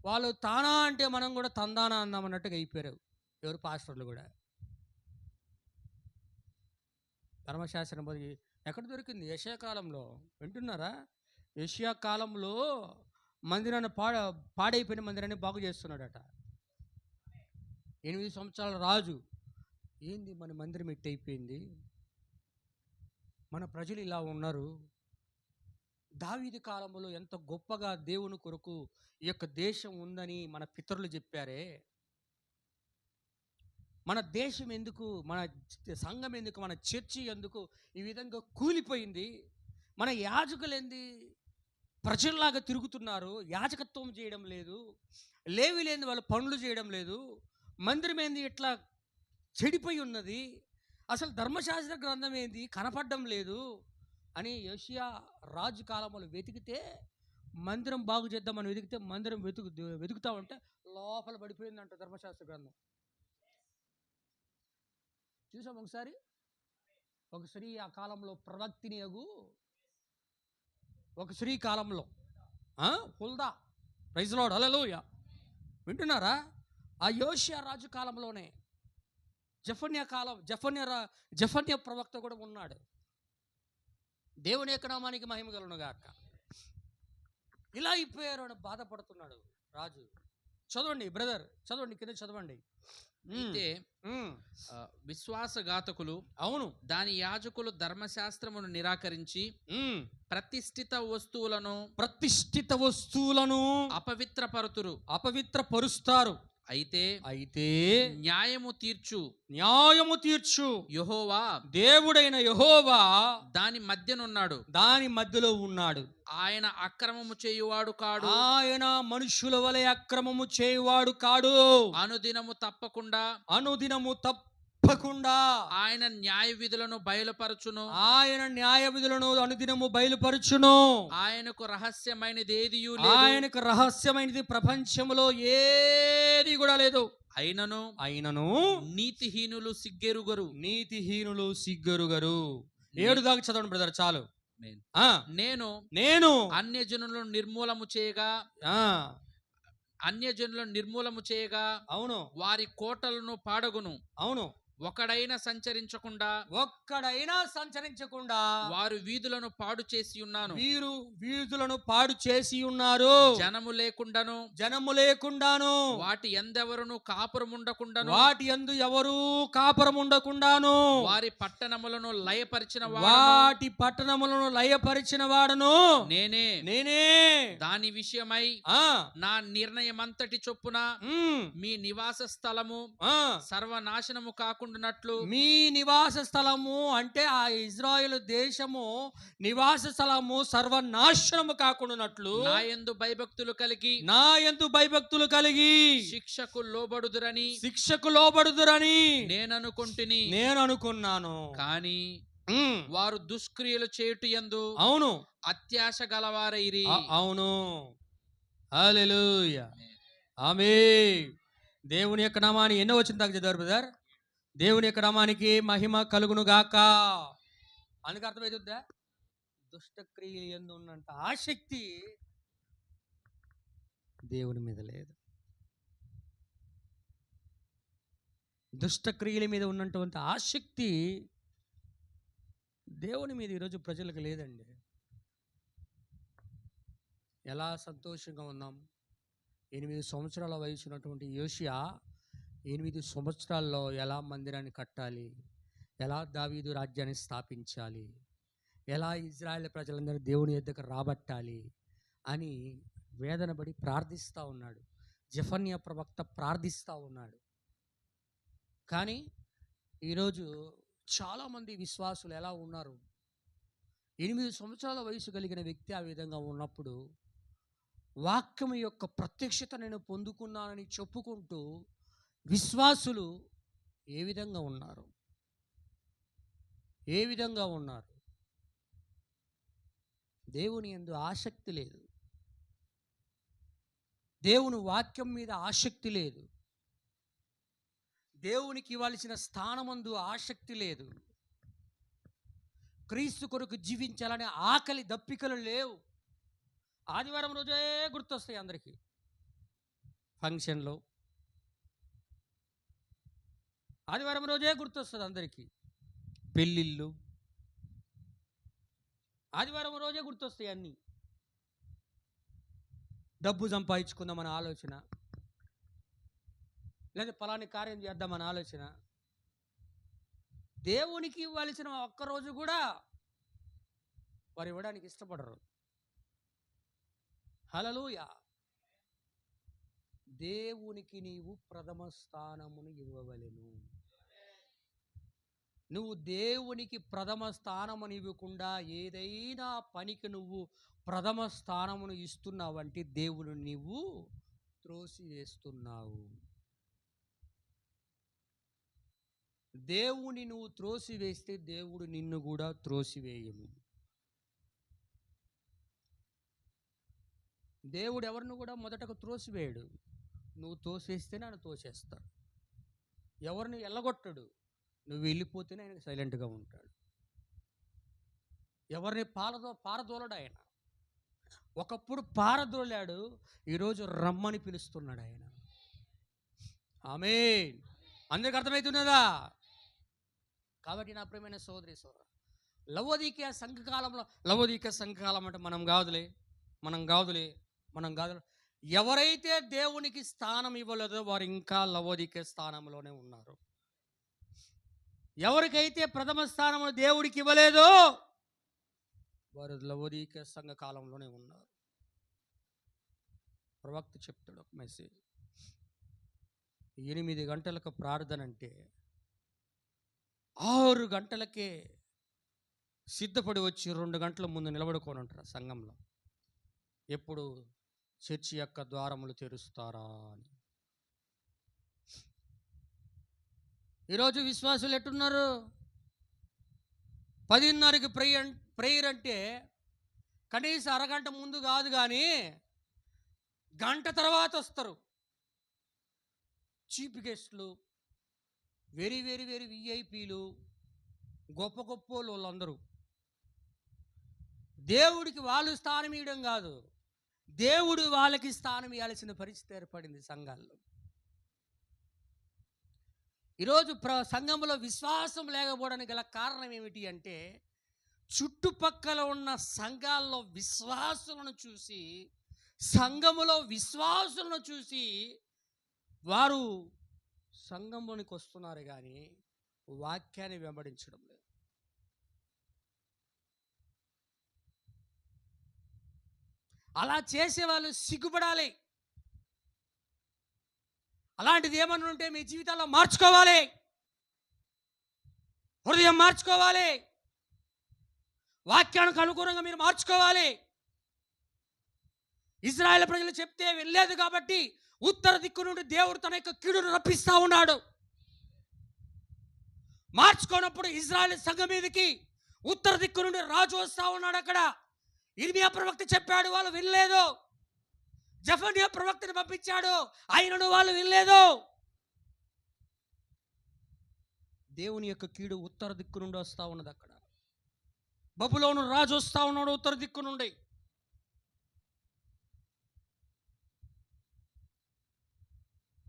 వాళ్ళు తానా అంటే మనం కూడా తందానా అన్నామన్నట్టుగా అయిపోయారు ఎవరు పాస్టర్లు కూడా. ధర్మశాస్త్రం ఎక్కడ దొరికింది? యెషయా కాలంలో. వింటున్నారా? యెషయా కాలంలో మందిరాన్ని పాడైపోయిన మందిరాన్ని బాగు చేస్తున్నాడట. 8 సంవత్సరాల రాజు, ఏంది మన మందిరం ఎట్టయిపోయింది, మన ప్రజలు ఇలా ఉన్నారు. దావీదు కాలంలో ఎంత గొప్పగా దేవుని కొరకు ఈ యొక్క దేశం ఉందని మన పితరులు చెప్పారే, మన దేశం ఎందుకు, మన సంఘం ఎందుకు, మన చర్చి ఎందుకు ఈ విధంగా కూలిపోయింది? మన యాజకులు ఏంది ప్రజల్లాగా తిరుగుతున్నారు, యాజకత్వం చేయడం లేదు, లేవి లేని వాళ్ళు పనులు చేయడం లేదు, మందిరం ఏంది ఇట్లా చెడిపోయి ఉన్నది, అసలు ధర్మశాస్త్ర గ్రంథం ఏంది కనపడడం లేదు అని యోషియా రాజు కాలంలో వెతికితే, మందిరం బాగు చేద్దామని వెతికితే మందిరం వెతుకుతా ఉంటే లోపల పడిపోయిందంట ధర్మశాస్త్ర గ్రంథం. చూసాం ఒకసారి. ఒక స్త్రీ ఆ కాలంలో ప్రవక్తిని అగు, ఒక స్త్రీ కాలంలో హుల్దా, ప్రైజ్ లార్డ్, హల్లెలూయా. వింటున్నారా? ఆ యోషియా రాజు కాలంలోనే జఫన్య ప్రవక్త కూడా ఉన్నాడు. దేవుని యొక్క నామానికి మహిమ కలుగును గాక. ఇలా అయిపోయారు అని బాధపడుతున్నాడు రాజు. చదవండి బ్రదర్, చదవండి, కింద చదవండి. అయితే విశ్వాసఘాతకులు, అవును, దాని యాజకులు ధర్మశాస్త్రమును నిరాకరించి ప్రతిష్ఠిత వస్తువులను అపవిత్రపరుస్తారు. అయితే న్యాయము తీర్చు యెహోవా, దేవుడైన యెహోవా దాని మధ్యలో ఉన్నాడు. ఆయన అక్రమము చేయువాడు కాడు, ఆయన మనుషుల వలె అక్రమము చేయువాడు కాడు. అనుదినము తప్పకుండా ఆయన న్యాయ విధులను అనుదినము బయలుపరచును. ఆయనకు రహస్యమైనది ప్రపంచములో ఏది కూడా లేదు. అయినను నీతిహీనులు సిగ్గెరుగరు. 7 దాకా చదవండి బ్రదర్, చాలు. నేను అన్యజనులను నిర్మూలము చేయగా అవును, వారి కోటలను పాడగును. అవును, ఒకడైనా సంచరించకుండా ఒక్కడైనా సంచరించకుండా వారు వీధులను పాడు చేసి ఉన్నాను. వీరు వీధులను పాడు చేసి ఉన్నారు. జనము లేకుండాను జనము లేకుండాను వాటి ఎందెవరును కాపురముండకుండాను వాటి యందు ఎవరు కాపురం ఉండకుండాను వారి పట్టణములను లయపరిచిన వాటి పట్టణములను లయపరిచిన వాడను నేనే. దాని విషయమై ఆ నా నిర్ణయమంతటి చొప్పున మీ నివాస స్థలము సర్వనాశనము కాకుండానట్లు మీ నివాస స్థలము అంటే ఆ ఇజ్రాయేలు దేశము నివాస స్థలము సర్వనాశనము కాకుండానట్లు నా యందు భయభక్తులు కలిగి శిక్షకు లోబడుదురని నేను అనుకున్నాను. కానీ వారు దుష్క్రియలు చేయుట యందు అవును అత్యాశ గలవారైరి. అవును, హల్లెలూయా, ఆమేన్. దేవుని యొక్క నామానికి ఎన్నో వచ్చిన దాకా చదివారు బ్రదర్. దేవుని యొక్క నామానికి మహిమ కలుగును గాక. అందుకు అర్థమవుతుందా? దుష్టక్రియలు యందు ఉన్నంత ఆసక్తి దేవుని మీద లేదు. దుష్టక్రియల మీద ఉన్నటువంటి ఆసక్తి దేవుని మీద ఈరోజు ప్రజలకు లేదండి. ఎలా సంతోషంగా ఉన్నాం. 8 సంవత్సరాల వయసు ఉన్నటువంటి యోషియా 8 సంవత్సరాల్లో ఎలా మందిరాన్ని కట్టాలి, ఎలా దావీదు రాజ్యాన్ని స్థాపించాలి, ఎలా ఇజ్రాయెల్ ప్రజలందరూ దేవుని యొద్దకు రాబట్టాలి అని వేదన పడి ప్రార్థిస్తూ ఉన్నాడు. జెఫన్యా ప్రవక్త ప్రార్థిస్తూ ఉన్నాడు. కానీ ఈరోజు చాలామంది విశ్వాసులు ఎలా ఉన్నారు? 8 సంవత్సరాల వయసు కలిగిన వ్యక్తి ఆ విధంగా ఉన్నప్పుడు వాక్యం యొక్క ప్రత్యక్షత నేను పొందుకున్నానని చెప్పుకుంటూ విశ్వాసులు ఏ విధంగా ఉన్నారు? ఏ విధంగా ఉన్నారు? దేవుని యందు ఆసక్తి లేదు. దేవుని వాక్యం మీద ఆసక్తి లేదు. దేవునికి ఇవ్వాల్సిన స్థానమందు ఆసక్తి లేదు. క్రీస్తు కొరకు జీవించాలనే ఆకలి దప్పికలు లేవు. ఆదివారం రోజే గుర్తొస్తాయి అందరికీ. ఫంక్షన్లో ఆదివారం రోజే గుర్తొస్తుంది అందరికీ. పెళ్ళిళ్ళు ఆదివారం రోజే గుర్తొస్తాయి అన్నీ. డబ్బు సంపాదించుకుందామని ఆలోచన, లేదా పలాని కార్యం చేద్దామని ఆలోచన. దేవునికి ఇవ్వాల్సిన ఒక్కరోజు కూడా వారు ఇవ్వడానికి ఇష్టపడరు. హల్లెలూయా. దేవునికి నీవు ప్రథమ స్థానమును ఇవ్వవలెను. నువ్వు దేవునికి ప్రథమ స్థానమును ఇవ్వకుండా ఏదైనా పనికి నువ్వు ప్రథమ స్థానమును ఇస్తున్నావంటే దేవుని నీవు త్రోసివేస్తున్నావు. దేవుని నువ్వు త్రోసివేస్తే దేవుడు నిన్ను కూడా త్రోసివేయము. దేవుడు ఎవరిని కూడా మొదటకు త్రోసివేయడు. నువ్వు తోసేస్తే నన్ను తోసేస్తాడు. ఎవరిని ఎల్లగొట్టడు. నువ్వు వెళ్ళిపోతేనే ఆయన సైలెంట్గా ఉంటాడు. ఎవరిని పారదోలడు ఆయన. ఒకప్పుడు పారదోలాడు, ఈరోజు రమ్మని పిలుస్తున్నాడు ఆయన. ఆమేన్. అందరికి అర్థమవుతున్నదా? కాబట్టి నా ప్రియమైన సోదరి సోదరు, లవోదికీయ సంఘకాలం అంటే మనం కాదులే. ఎవరైతే దేవునికి స్థానం ఇవ్వలేదో వారు ఇంకా లవోదికీయ స్థానంలోనే ఉన్నారు. ఎవరికైతే ప్రథమ స్థానము దేవుడికి ఇవ్వలేదో వారు లవోదికీయ సంఘ కాలంలోనే ఉన్నారు. ప్రవక్త చెప్తాడు ఒక మెసేజ్. 8 గంటలకు ప్రార్థన అంటే 6 గంటలకే సిద్ధపడి వచ్చి 2 గంటల ముందు నిలబడుకొని ఉంటారు సంఘంలో. ఎప్పుడు చర్చి యొక్క ద్వారములు తెరుస్తారా అని. ఈరోజు విశ్వాసులు ఎట్టున్నారు? 10:30కి ప్రేయర్ అంటే కనీసం అరగంట ముందు కాదు, కానీ గంట తర్వాత వస్తారు. చీఫ్ గెస్ట్లు, వెరీ వెరీ వెరీ విఐపీలు, గొప్ప గొప్ప వాళ్ళందరూ. దేవుడికి వాళ్ళు స్థానం ఇవ్వడం కాదు, దేవుడు వాళ్ళకి స్థానం ఇవ్వాల్సిన పరిస్థితి ఏర్పడింది సంఘాల్లో. ఈరోజు సంఘంలో విశ్వాసం లేకపోవడానికి గల కారణం ఏమిటి అంటే, చుట్టుపక్కల ఉన్న సంఘాల్లో విశ్వాసులను చూసి, సంఘములో విశ్వాసులను చూసి వారు సంఘంలోనికి వస్తున్నారు కానీ వాక్యాన్ని వెంబడించడం లేదు. అలా చేసే వాళ్ళు సిగ్గుపడాలి. అలాంటిది ఏమన్నా ఉంటే మీ జీవితాల్లో మార్చుకోవాలి, హృదయం మార్చుకోవాలి, వాక్యానికి అనుగుణంగా మీరు మార్చుకోవాలి. ఇజ్రాయెల్ ప్రజలు చెప్తే వెళ్ళలేదు కాబట్టి ఉత్తర దిక్కు నుండి దేవుడు తన యొక్క కీడును రప్పిస్తా ఉన్నాడు. మార్చుకోనప్పుడు ఇజ్రాయెల్ సంఘం మీదకి ఉత్తర దిక్కు నుండి రాజు వస్తా ఉన్నాడు. అక్కడ ఇర్మియా ప్రవక్త చెప్పాడు, వాళ్ళు వినలేదు. జెఫన్యా ప్రవక్తను పంపించాడు, ఆయనను వాళ్ళు వినలేదు. దేవుని యొక్క కీడు ఉత్తర దిక్కు నుండి వస్తా ఉన్నది. అక్కడ బబులోను రాజు వస్తా ఉన్నాడు ఉత్తర దిక్కు నుండి.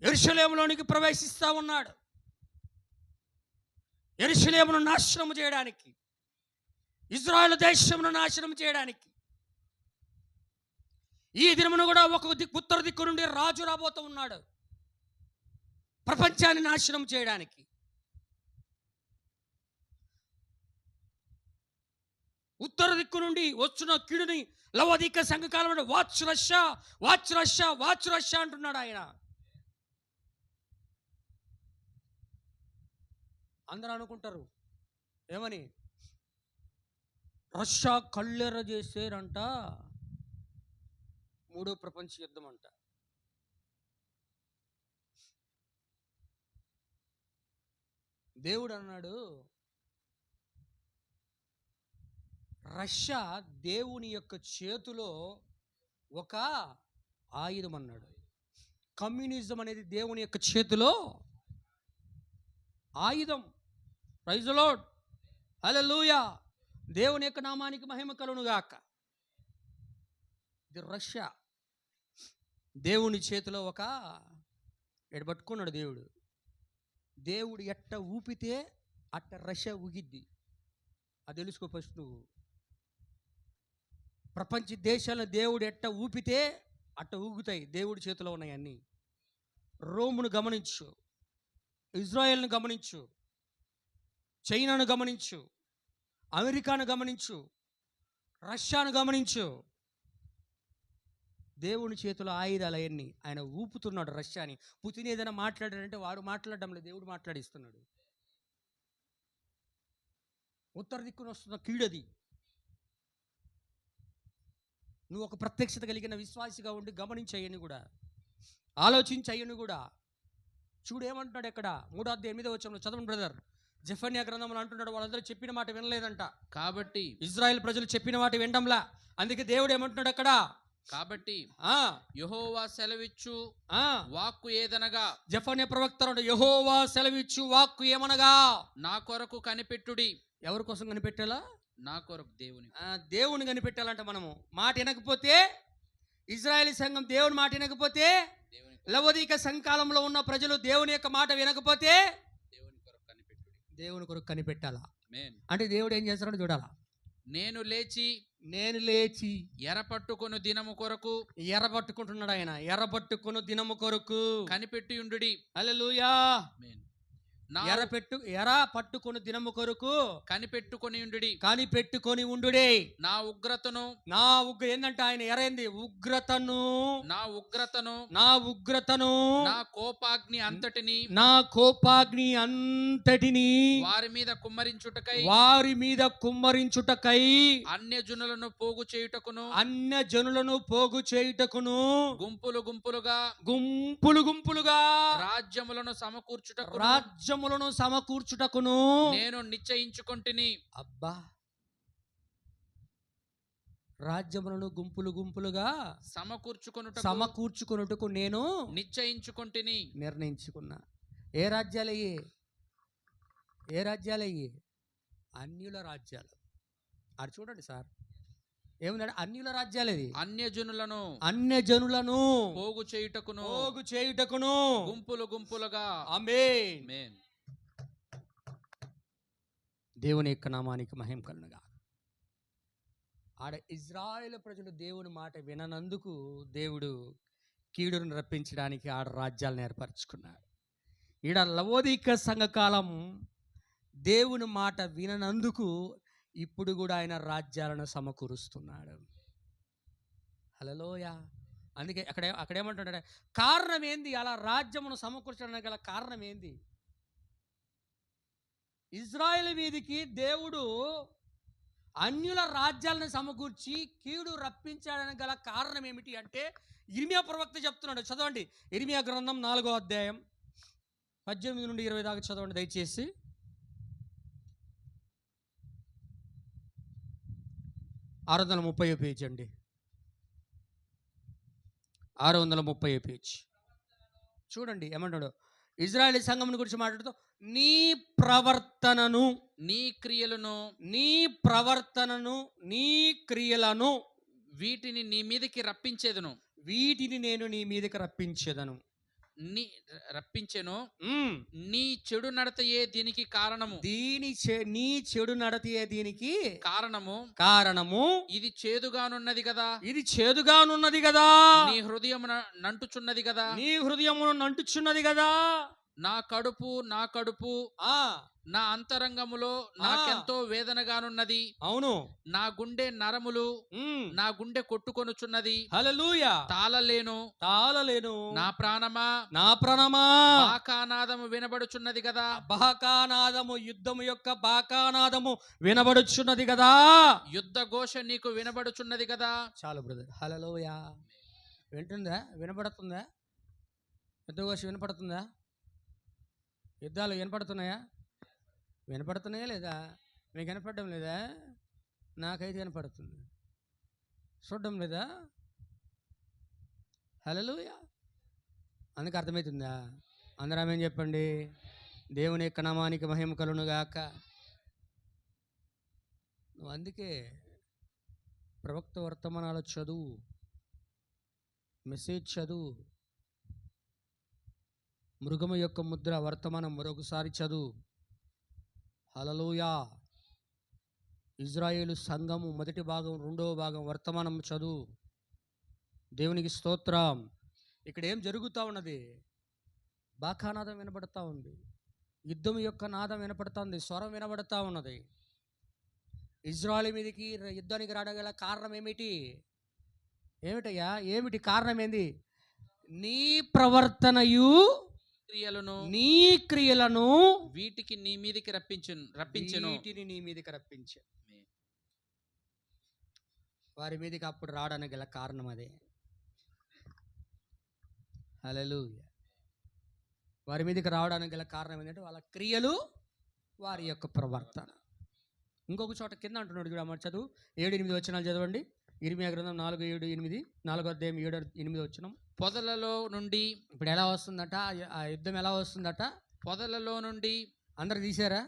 యెరూషలేములోనికి ప్రవేశిస్తా ఉన్నాడు. యెరూషలేమును నాశనం చేయడానికి, ఇజ్రాయెల్ దేశమును నాశనం చేయడానికి. ఈ దినమును కూడా ఉత్తర దిక్కు నుండి రాజు రాబోతూ ఉన్నాడు, ప్రపంచాన్ని నాశనం చేయడానికి. ఉత్తర దిక్కు నుండి వచ్చిన కీడుని లవోదిక సంఘకాలంలో watch Russia watch Russia watch Russia అంటున్నాడు ఆయన. అందరూ అనుకుంటారు ఏమని, రష్యా కళ్ళెర్ర చేసేరంట, మూడో ప్రపంచ యుద్ధం అంట. దేవుడు అన్నాడు, రష్యా దేవుని యొక్క చేతిలో ఒక ఆయుధం అన్నాడు. కమ్యూనిజం అనేది దేవుని యొక్క చేతిలో ఆయుధం. ప్రైజ్ ది లార్డ్, హల్లెలూయా. దేవుని యొక్క నామానికి మహిమ కలుగును గాక. ఇది రష్యా దేవుని చేతిలో ఒక ఎడబట్టుకున్నాడు దేవుడు. దేవుడు ఎట్ట ఊపితే అట్ట రష్యా ఊగిద్ది. అది తెలుసుకో ఫస్ట్ నువ్వు. ప్రపంచ దేశాలను దేవుడు ఎట్ట ఊపితే అట్ట ఊగుతాయి. దేవుడి చేతిలో ఉన్నాయి అన్నీ. రోమును గమనించు, ఇజ్రాయెల్ను గమనించు, చైనాను గమనించు, అమెరికాను గమనించు, రష్యాను గమనించు. దేవుని చేతిలో ఆయుధాలు అవన్నీ. ఆయన ఊపుతున్నాడు రష్యాని. పుతిన్ ఏదైనా మాట్లాడాడంటే వాడు మాట్లాడడం లేదు, దేవుడు మాట్లాడిస్తున్నాడు. ఉత్తర దిక్కున వస్తున్న కీడది. నువ్వు ఒక ప్రత్యక్షత కలిగిన విశ్వాసిగా ఉండి గమనించయ్యని కూడా, ఆలోచించయ్యని కూడా. చూడు ఏమంటున్నాడు ఇక్కడ 3:8 చదవండి బ్రదర్. జెఫన్యా గ్రంథంలో అంటున్నాడు, వాళ్ళందరూ చెప్పిన మాట వినలేదంట. కాబట్టి ఇజ్రాయెల్ ప్రజలు చెప్పిన మాట వినడంలా. అందుకే దేవుడు ఏమంటున్నాడు అక్కడ, కాబట్టి యెహోవా సెలవిచ్చు వాక్కు ఏదనగా, జెఫన్యా ప్రవక్త యెహోవా సెలవిచ్చు వాక్కు ఏమనగా, నా కొరకు కనిపెట్టుడి. ఎవరి కోసం కనిపెట్టాలా? నా కొరకు దేవుని కనిపెట్టాలంట. మనము మాట వినకపోతే, ఇజ్రాయేల్ సంఘం దేవుని మాట వినకపోతే, లవోదిక సంకాలంలో ఉన్న ప్రజలు దేవుని యొక్క మాట వినకపోతే దేవుని కొరకు కనిపెట్టాలా. అంటే దేవుడు ఏం చేస్తాడో చూడాలా. నేను లేచి ఎర్రపట్టుకొను దినము కొరకు, ఎర్రపట్టుకుంటున్నాడు ఆయన. ఎర్రపట్టుకొను దినము కొరకు కనిపెట్టి ఉండుడి. హల్లెలూయా. ఎర్ర పట్టుకొని దినము కొరకు కనిపెట్టుకొని ఉండుడి. నా ఉగ్రతను ఏందంటే ఆయన ఎరైంది ఉగ్రతను, నా కోపాగ్ని అంతటిని వారి మీద కుమ్మరించుటకై అన్య జనులను పోగు చేయుటకును గుంపులు గుంపులుగా రాజ్యములను సమకూర్చుటకును నేను నిశ్చయించుకొంటిని. అబ్బా, రాజ్యములను గుంపులుగా సమకూర్చుకొనుటకు నేను నిర్ణయించుకున్నా. ఏ రాజ్యాలయ్యి? అన్యుల రాజ్యాలు. అది చూడండి సార్, ఏముందంటే అన్యుల రాజ్యాలు. ఇది అన్య జనులను పోగు చేయుటకును గుంపులుగా. ఆమేన్. దేవుని యొక్క నామానికి మహిమ కలుగునుగా. ఆడ ఇజ్రాయేలు ప్రజలు దేవుని మాట విననందుకు దేవుడు కీడును రప్పించడానికి ఆడ రాజ్యాలను ఏర్పరచుకున్నాడు. ఈడ లవోదిక సంఘకాలం దేవుని మాట విననందుకు ఇప్పుడు కూడా ఆయన రాజ్యాలను సమకూరుస్తున్నాడు. హల్లెలూయా. అందుకే అక్కడేమంటాడు, కారణం ఏంది అలా రాజ్యమును సమకూర్చడానికి గల కారణం ఏంది? ఇజ్రాయేల్ మీదికి దేవుడు అన్యుల రాజ్యాలను సమకూర్చి కీడు రప్పించాడని గల కారణం ఏమిటి అంటే ఇర్మియా ప్రవక్త చెప్తున్నాడు. చదవండి, ఇర్మియా గ్రంథం 4వ అధ్యాయం 18 నుండి 20 దాకా చదవండి దయచేసి. 630 పేజ్ అండి, 630 పేజ్. చూడండి ఏమంటాడు, ఇజ్రాయేలీ సంఘం గురించి మాట్లాడుతూ నీ ప్రవర్తనను, నీ క్రియలను, నీ ప్రవర్తనను, నీ క్రియలను వీటిని నీ మీదకి రప్పించేదను, వీటిని నేను నీ మీదకి రప్పించేదను. రప్పించెను. నీ చెడు నడతయే దీనికి కారణము, నీ చెడు నడతయే దీనికి కారణము. ఇది చేదుగానున్నది కదా, ఇది చేదుగానున్నది కదా, నీ హృదయమున నంటుచున్నది కదా, నీ హృదయమును నంటుచున్నది కదా. నా కడుపు నా అంతరంగములో నాకెంతో వేదనగానున్నది. అవును, నా గుండె నరములు, నా గుండె కొట్టుకొనుచున్నది. హల్లెలూయా. తాళలేను నా ప్రాణమా బాకానాదము వినబడుచున్నది కదా, బాకానాదము, యుద్ధము యొక్క బాకానాదము వినబడుచున్నది కదా, యుద్ధ ఘోష నీకు వినబడుచున్నది కదా. చాలు బ్రదర్. హల్లెలూయా. వింటుందా? వినపడుతుందా? యుద్ధ ఘోష వినపడుతుందా? యుద్ధాలు వినపడుతున్నాయా? వినపడుతున్నాయా లేదా? మీకు వినపడడం లేదా? నాకైతే వినపడుతుంది. చూడడం లేదా? హల్లెలూయా. అందుకు అర్థమవుతుందా? అందరూ ఆమేన్ చెప్పండి. దేవుని యొక్క నామానికి మహిమ కలుగునుగాక. నువ్వు అందుకే ప్రవక్త వర్తమానాలు చదువు, మెసేజ్ చదువు, మృగము యొక్క ముద్ర వర్తమానం మరొకసారి చదువు. హల్లెలూయా. ఇజ్రాయేలు సంఘము మొదటి భాగం, రెండవ భాగం వర్తమానం చదువు. దేవునికి స్తోత్రం. ఇక్కడ ఏం జరుగుతూ ఉన్నది? బాకానాదం వినబడతా ఉంది, యుద్ధం యొక్క నాదం వినపడుతుంది, స్వరం వినబడతా ఉన్నది. ఇజ్రాయేలు మీదకి యుద్ధానికి రాగల కారణం ఏమిటయ్యా? ఏమిటి కారణం? ఏంది? నీ ప్రవర్తనయు నీ క్రియలను వీటికి నీ మీదకి రప్పించెను. వీటిని నీ మీదకి రప్పించు. వారి మీదకి అప్పుడు రావడానికి గల కారణం అదే. హల్లెలూయా. వారి మీదకి రావడానికి గల కారణం ఏంటంటే వాళ్ళ క్రియలు, వారి యొక్క ప్రవర్తన. ఇంకొక చోట కింద అంటున్నాడు చూడమ్మ, చదువు 7-8 వచనాలు చదవండి. ఇర్మియా గ్రంథం 4:7-8, 4వ అధ్యాయం 7-8 వచనం. పొదలలో నుండి, ఇప్పుడు ఎలా వస్తుందట ఆ యుద్ధం? ఎలా వస్తుందట? పొదలలో నుండి. అందరు తీసారా?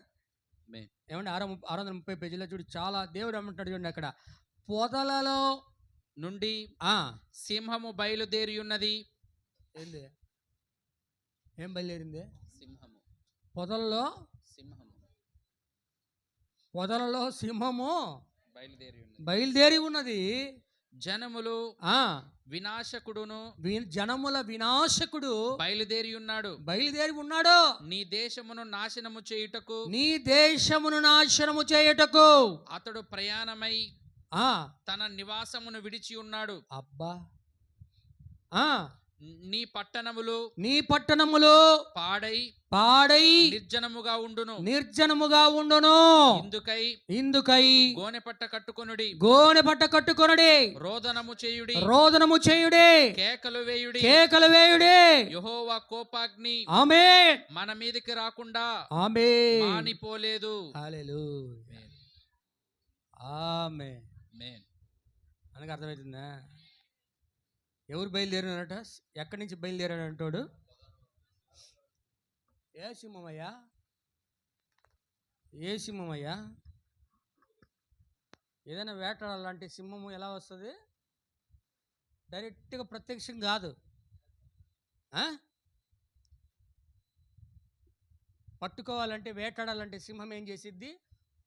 ఏమంటే 630 పేజీలో చూడు, చాలా దేవుడు ఏమంటాడు చూడండి అక్కడ, పొదలలో నుండి సింహము బయలుదేరి ఉన్నది. ఏంది? ఏం బయలుదేరింది? సింహము. పొదలలో సింహము బయలుదేరి ఉన్నది. జనముల వినాశకుడు బయలుదేరి ఉన్నాడు. నీ దేశమును నాశనము చేయుటకు అతడు ప్రయాణమై తన నివాసమును విడిచి ఉన్నాడు. అబ్బా. నీ పట్టణములు పాడై నిర్జనముగా ఉండును. ఇందుకై గోనె పట్ట కట్టుకొనుడి. రోదనము చేయుడి. కేకలు వేయుడి. యెహోవా కోపాగ్ని ఆమేన్ మన మీదకి రాకుండా మానిపోలేదు. హల్లెలూయా. ఆమేన్. అనగా అర్థమవుతుందా? ఎవరు బయలుదేరినారట? ఎక్కడి నుంచి బయలుదేరాడు అంటాడు? ఏ సింహమయ్యా? ఏదైనా వేటాడాలంటే సింహము ఎలా వస్తుంది? డైరెక్ట్గా ప్రత్యక్షం కాదు. పట్టుకోవాలంటే, వేటాడాలంటే సింహం ఏం చేసిద్ది?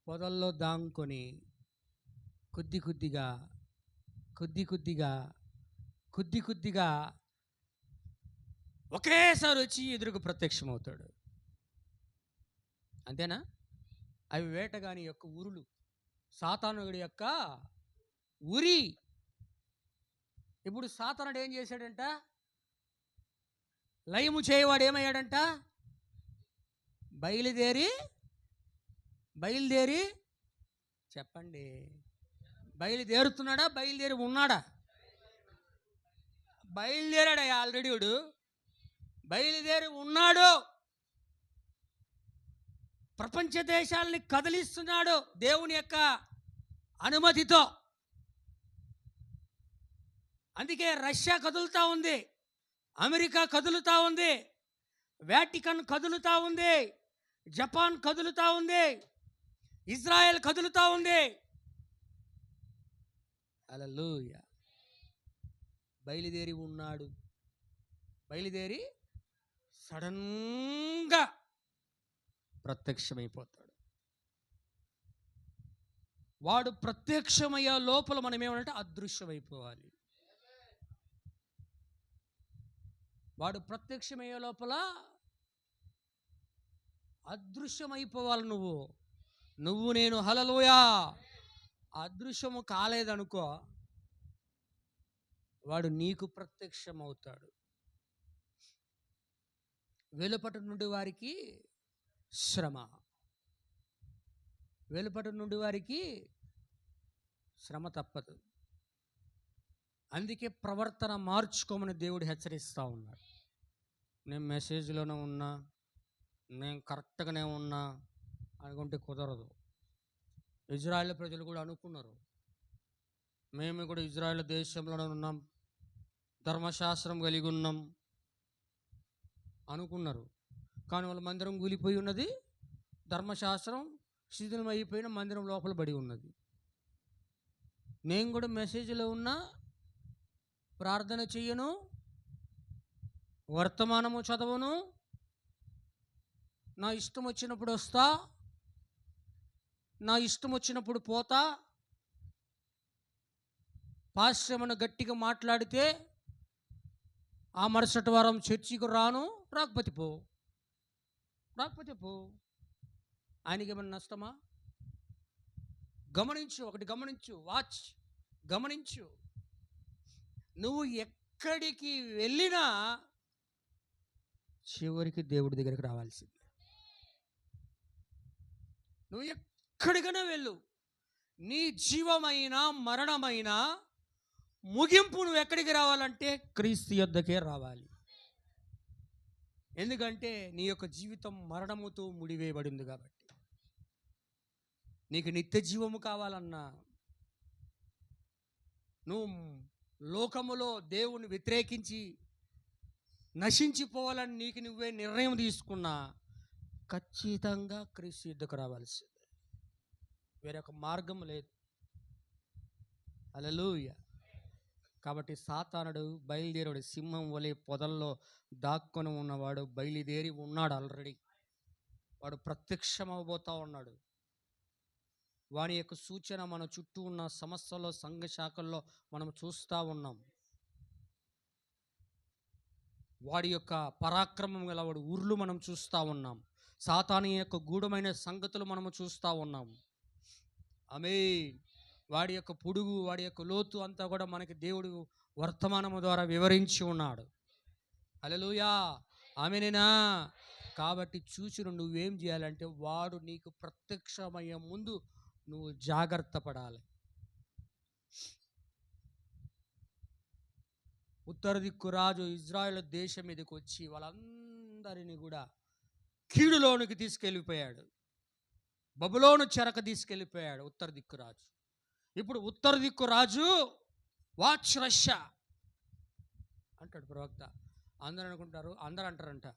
పొదల్లో దాంకొని కొద్ది కొద్దిగా కొద్ది కొద్దిగా కొద్ది కొద్దిగా ఒకేసారి వచ్చి ఎదురుకు ప్రత్యక్షమవుతాడు. అంతేనా? అవి వేటగాని యొక్క ఉరులు, సాతానుడి యొక్క ఉరి. ఇప్పుడు సాతానుడు ఏం చేశాడంట? లయము చేయవాడు ఏమయ్యాడంట? బయలుదేరి చెప్పండి, బయలుదేరుతున్నాడా? బయలుదేరి ఉన్నాడా? బయలుదేరాడా? ఆల్రెడీ వాడు బయలుదేరి ఉన్నాడు. ప్రపంచ దేశాలని కదిలిస్తున్నాడు దేవుని యొక్క అనుమతితో. అందుకే రష్యా కదులుతూ ఉంది, అమెరికా కదులుతూ ఉంది, వాటికన్ కదులుతూ ఉంది, జపాన్ కదులుతూ ఉంది, ఇజ్రాయెల్ కదులుతూ ఉంది. హల్లెలూయా. బయలుదేరి ఉన్నాడు. బయలుదేరి సడన్గా ప్రత్యక్షమైపోతాడు. వాడు ప్రత్యక్షమయ్యే లోపల మనం ఏమంటే అదృశ్యమైపోవాలి. వాడు ప్రత్యక్షమయ్యే లోపల అదృశ్యమైపోవాలి. నువ్వు నేను. హల్లెలూయా. అదృశ్యము కాలేదనుకో, వాడు నీకు ప్రత్యక్షమవుతాడు. వెలుపటి నుండి వారికి శ్రమ, వెలుపటి నుండి వారికి శ్రమ తప్పదు. అందుకే ప్రవర్తన మార్చుకోమని దేవుడు హెచ్చరిస్తూ ఉన్నాడు. నేను మెసేజ్లోనే ఉన్నా, నేను కరెక్ట్గానే ఉన్నా అనుకుంటే కుదరదు. ఇజ్రాయెల్ ప్రజలు కూడా అనుకున్నారు, మేము కూడా ఇజ్రాయెల్ దేశంలోనే ఉన్నాం, ధర్మశాస్త్రం కలిగి ఉన్నాం అనుకున్నారు. కానీ వాళ్ళ మందిరం కూలిపోయి ఉన్నది, ధర్మశాస్త్రం శిథిలం అయిపోయిన మందిరం లోపల పడి ఉన్నది. నేను కూడా మెసేజ్లో ఉన్నా, ప్రార్థన చెయ్యను, వర్తమానము చదవను, నా ఇష్టం వచ్చినప్పుడు వస్తా, నా ఇష్టం వచ్చినప్పుడు పోతా, పాశ్రమను గట్టిగా మాట్లాడితే ఆ మరుసటి వారం చర్చికి రాను, రాకపోతే పో. ఆయనకి ఏమైనా నష్టమా? గమనించు, వాచ్, గమనించు. నువ్వు ఎక్కడికి వెళ్ళినా చివరికి దేవుడి దగ్గరికి రావాల్సింది. నువ్వు ఎక్కడికైనా వెళ్ళు, నీ జీవమైన మరణమైన ముగింపు నువ్వు ఎక్కడికి రావాలంటే క్రీస్తు యొద్దకే రావాలి. ఎందుకంటే నీ యొక్క జీవితం మరణముతో ముడివేయబడింది కాబట్టి. నీకు నిత్య జీవము కావాలన్నా, నువ్వు లోకములో దేవుని వ్యతిరేకించి నశించిపోవాలని నీకు నువ్వే నిర్ణయం తీసుకున్నా, ఖచ్చితంగా క్రీస్తు యుద్ధకు రావాల్సిందే. వేరొక మార్గం లేదు. హల్లెలూయా. కాబట్టి సాతానుడు బయలుదేరాడు. సింహం వలె పొదల్లో దాక్కొని ఉన్నవాడు బయలుదేరి ఉన్నాడు. ఆల్రెడీ వాడు ప్రత్యక్షమవబోతా ఉన్నాడు. వాని యొక్క సూచన మన చుట్టూ ఉన్న సమస్యల్లో, సంఘ శాఖల్లో మనం చూస్తూ ఉన్నాం. వాడి యొక్క పరాక్రమం గల వాడు ఉర్లు మనం చూస్తూ ఉన్నాం. సాతాను యొక్క గూఢమైన సంగతులు మనము చూస్తూ ఉన్నాం. ఆమేన్. వాడి యొక్క పొడుగు, వాడి యొక్క లోతు అంతా కూడా మనకి దేవుడు వర్తమానము ద్వారా వివరించి ఉన్నాడు. హల్లెలూయా. ఆమేనేనా? కాబట్టి చూసి నువ్వేం చేయాలంటే, వాడు నీకు ప్రత్యక్షమయ్యే ముందు నువ్వు జాగ్రత్త పడాలి. ఉత్తర దిక్కు రాజు ఇజ్రాయెల్ దేశం మీదకి వచ్చి వాళ్ళందరినీ కూడా కీడులోనికి తీసుకెళ్ళిపోయాడు. బబులోను చెరక తీసుకెళ్ళిపోయాడు ఉత్తర దిక్కు రాజు. ఇప్పుడు ఉత్తర దిక్కు రాజు వాచ్ రష్యా అంటాడు ప్రవక్త. అందరూ అంటారంట,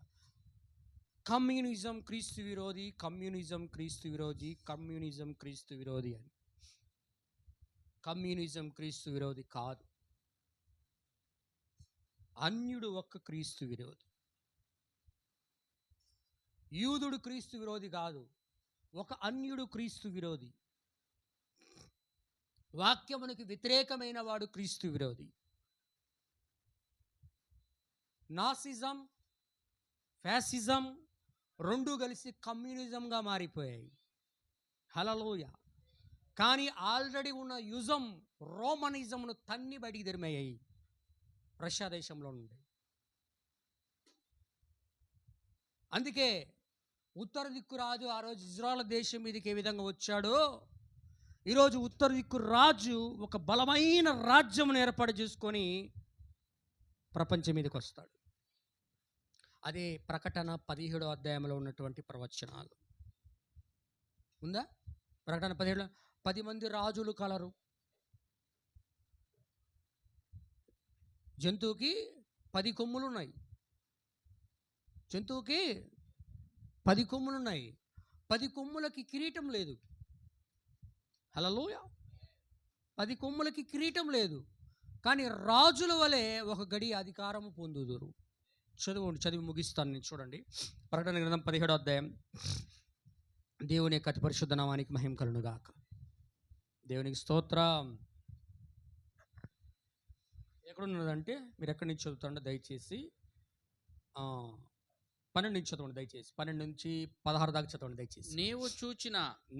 కమ్యూనిజం క్రీస్తు విరోధి, కమ్యూనిజం క్రీస్తు విరోధి, కమ్యూనిజం క్రీస్తు విరోధి అని. కమ్యూనిజం క్రీస్తు విరోధి కాదు. అన్యుడు ఒక్క క్రీస్తు విరోధి. యూదుడు క్రీస్తు విరోధి కాదు. ఒక అన్యుడు క్రీస్తు విరోధి, వాక్యమునికి వ్యతిరేకమైన వాడు క్రీస్తు విరోధి. నాసిజం, ఫ్యాసిజం రెండు కలిసి కమ్యూనిజంగా మారిపోయాయి. హల్లెలూయా. కానీ ఆల్రెడీ ఉన్న యుజం రోమనిజంను తన్ని బయటికి తెరిమయ్యాయి రష్యా దేశంలో నుండి. అందుకే ఉత్తర దిక్కు రాజు ఆ రోజు ఇజ్రాయెల్ దేశం మీదకి ఏ విధంగా వచ్చాడో, ఈరోజు ఉత్తర దిక్కు రాజు ఒక బలమైన రాజ్యమును ఏర్పాటు చేసుకొని ప్రపంచం మీదకి వస్తాడు. అదే ప్రకటన 17వ అధ్యాయంలో ఉన్నటువంటి ప్రవచనాలు. ఉందా? ప్రకటన 17 10 మంది రాజులు కలరు. జంతువుకి 10 కొమ్ములు ఉన్నాయి. జంతువుకి 10 కొమ్ములు ఉన్నాయి. 10 కొమ్ములకి కిరీటం లేదు. హల్లెలూయా. 10 కొమ్ములకి కిరీటం లేదు. కానీ రాజుల వలె ఒక గడి అధికారము పొందుదురు. చదివి ముగిస్తాను నేను. చూడండి, ప్రకటన గ్రంథం 17వ అధ్యాయం. దేవుని యొక్క అతి పరిశుద్ధ నామానికి మహిమ కలుగును గాక. దేవునికి స్తోత్రం. ఎక్కడున్నదంటే మీరు ఎక్కడి నుంచి చదువుతాండో దయచేసి 12 నుంచి చదవండి దయచేసి. 12 నుంచి 16 దాకా చదవండి దయచేసి.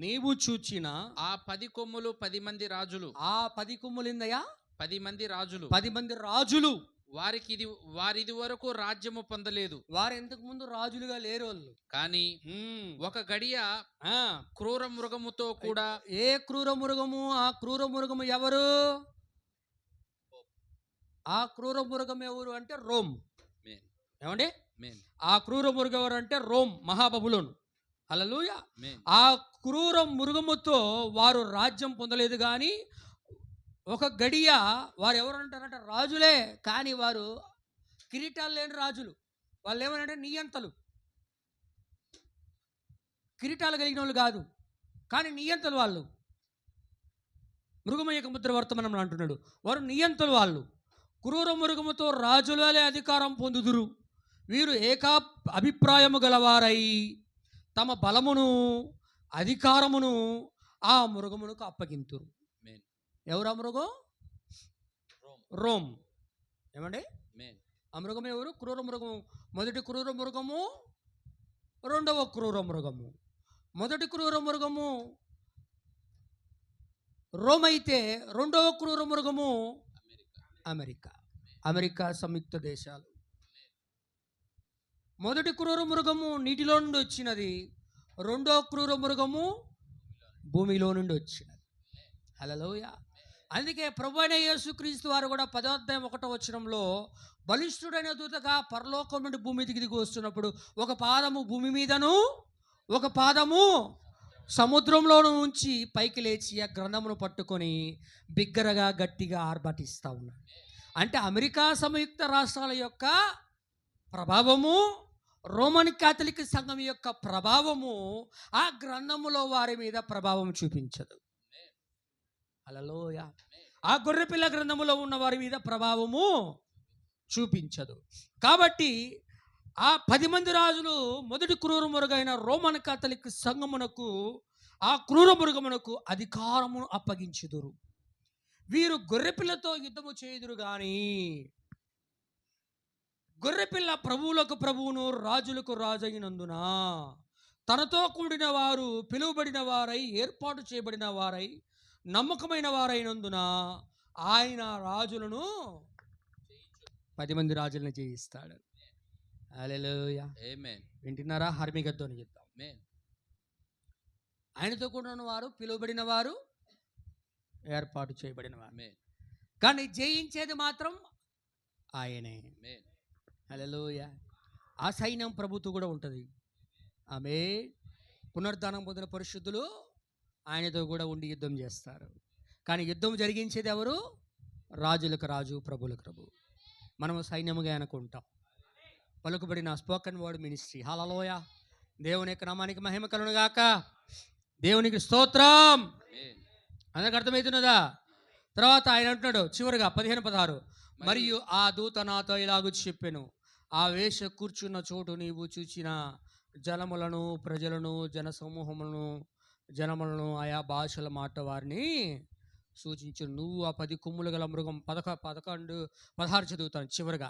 నీవు చూచిన ఆ 10 కొమ్ములు 10 మంది రాజులు. ఆ 10 కొమ్ములు ఏందయ్యా? 10 మంది రాజులు. 10 మంది రాజులు. వారిది వరకు రాజ్యము పొందలేదు. వారు ఇంతకు ముందు రాజులుగా లేరు వాళ్ళు. కానీ ఒక గడియ క్రూర మృగముతో కూడా. ఏ క్రూర మృగము? ఆ క్రూర మృగము ఎవరు? ఆ క్రూర మృగం ఎవరు అంటే రోమ్. ఏమండి? ఆ క్రూర మృగం ఎవరు అంటే రోమ్, మహాబబులోను. హల్లెలూయా. ఆ క్రూర మృగముతో వారు రాజ్యం పొందలేదు. కానీ ఒక గడియ వారు ఎవరు అంటారంటే రాజులే, కానీ వారు కిరీటాలు లేని రాజులు. వాళ్ళు ఏమనంటే నియంతలు. కిరీటాలు కలిగిన వాళ్ళు కాదు, కానీ నియంతలు వాళ్ళు. మృగమయ్యక ముద్ర వర్తమానంలో అంటున్నాడు, వారు నియంతలు వాళ్ళు. క్రూర మృగముతో రాజులే అధికారం పొందుదురు. వీరు ఏకా అభిప్రాయము గలవారై తమ బలమును అధికారమును ఆ మృగమునకు అప్పగింతురు. ఎవరు ఆ మృగం? రోమ్. ఏమండి? ఆ మృగం ఎవరు? క్రూర మృగము. మొదటి క్రూర మృగము, రెండవ క్రూర మృగము. మొదటి క్రూర మృగము రోమ్ అయితే రెండవ క్రూర మృగము అమెరికా సంయుక్త దేశాలు. మొదటి క్రూర మృగము నీటిలో నుండి వచ్చినది, రెండో క్రూర మృగము భూమిలో నుండి వచ్చినది. హల్లెలూయా. అందుకే ప్రభువైన యేసుక్రీస్తు వారు కూడా 10వ అధ్యాయం 1వ వచనంలో బలిష్ఠుడైన దూతగా పరలోకం నుండి భూమి మీదకి దిగి వస్తున్నప్పుడు ఒక పాదము భూమి మీదను ఒక పాదము సముద్రంలోను ఉంచి పైకి లేచి ఆ గ్రంథమును పట్టుకొని బిగ్గరగా గట్టిగా ఆర్భటిస్తూ ఉన్నాడు. అంటే అమెరికా సంయుక్త రాష్ట్రాల యొక్క ప్రభావము, రోమన్ కాథలిక్ సంఘం యొక్క ప్రభావము ఆ గ్రంథములో వారి మీద ప్రభావం చూపించదు. హల్లెలూయా. ఆ గొర్రెపిల్ల గ్రంథములో ఉన్న వారి మీద ప్రభావము చూపించదు. కాబట్టి ఆ 10 మంది రాజులు మొదటి క్రూర మృగైన రోమన్ కాథలిక్ సంఘమునకు, ఆ క్రూర మృగమునకు అధికారమును అప్పగించుదురు. వీరు గొర్రెపిల్లతో యుద్ధము చేయుదురు గాని గొర్రెపిల్ల ప్రభువులకు ప్రభువును రాజులకు రాజైనందున తనతో కూడిన వారు పిలువబడిన వారై ఏర్పాటు చేయబడిన వారై నమ్మకమైన వారైనందున ఆయన రాజులను 10 మంది రాజులను జయిస్తాడు. హల్లెలూయా. ఆమేన్. వింటున్నారా? హర్మిగద్దోని చెప్తాం. ఆయనతో కూడిన వారు పిలువబడిన వారు ఏర్పాటు చేయబడిన వారు, కానీ జయించేది మాత్రం ఆయనే. హల్లెలూయా. ఆ సైన్యం ప్రభుతో కూడా ఉంటుంది. ఆమె పునరుద్ధానం పొందిన పరిశుద్ధులు ఆయనతో కూడా ఉండి యుద్ధం చేస్తారు. కానీ యుద్ధం జరిగించేది ఎవరు? రాజులకు రాజు, ప్రభులకు ప్రభు. మనము సైన్యముగా అనుకుంటాం. పలుకుబడిన స్పోకెన్ వర్డ్ మినిస్ట్రీ. హల్లెలూయా. దేవుని యొక్క నామానికి మహిమ కలుగును గాక. దేవునికి స్తోత్రం. అందరికి అర్థమవుతున్నదా? తర్వాత ఆయన అంటున్నాడు చివరిగా 15-16, మరియు ఆ దూత నాతో ఇలాగూ చెప్పెను, ఆ వేష కూర్చున్న చోటు నీవు చూచిన జనములను, ప్రజలను, జనసమూహములను, జనములను, ఆయా భాషల మాట వారిని సూచించు. నువ్వు ఆ 10 కొమ్ములు గల మృగం 11, 16 చదువుతాను చివరిగా.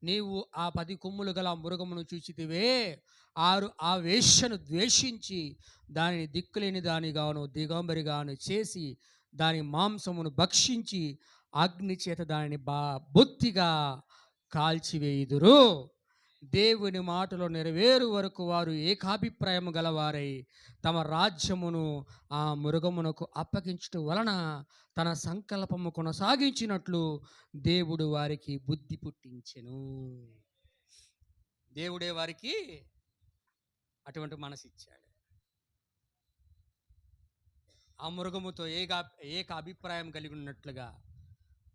నీవు ఆ 10 కొమ్ములు గల మృగమును చూచితివే, ఆ వేశ్యను ద్వేషించి దానిని దిక్కులేని దానిగాను దిగంబరిగాను చేసి దాని మాంసమును భక్షించి అగ్ని చేత దానిని బొత్తిగా కాల్చివేయుదురు. దేవుని మాటలో నెరవేరు వరకు వారు ఏకాభిప్రాయం గలవారై తమ రాజ్యమును ఆ మృగమునకు అప్పగించటం వలన తన సంకల్పము కొనసాగించినట్లు దేవుడు వారికి బుద్ధి పుట్టించెను. దేవుడే వారికి అటువంటి మనసు ఇచ్చాడు. ఆ మృగముతో ఏక అభిప్రాయం కలిగి ఉన్నట్లుగా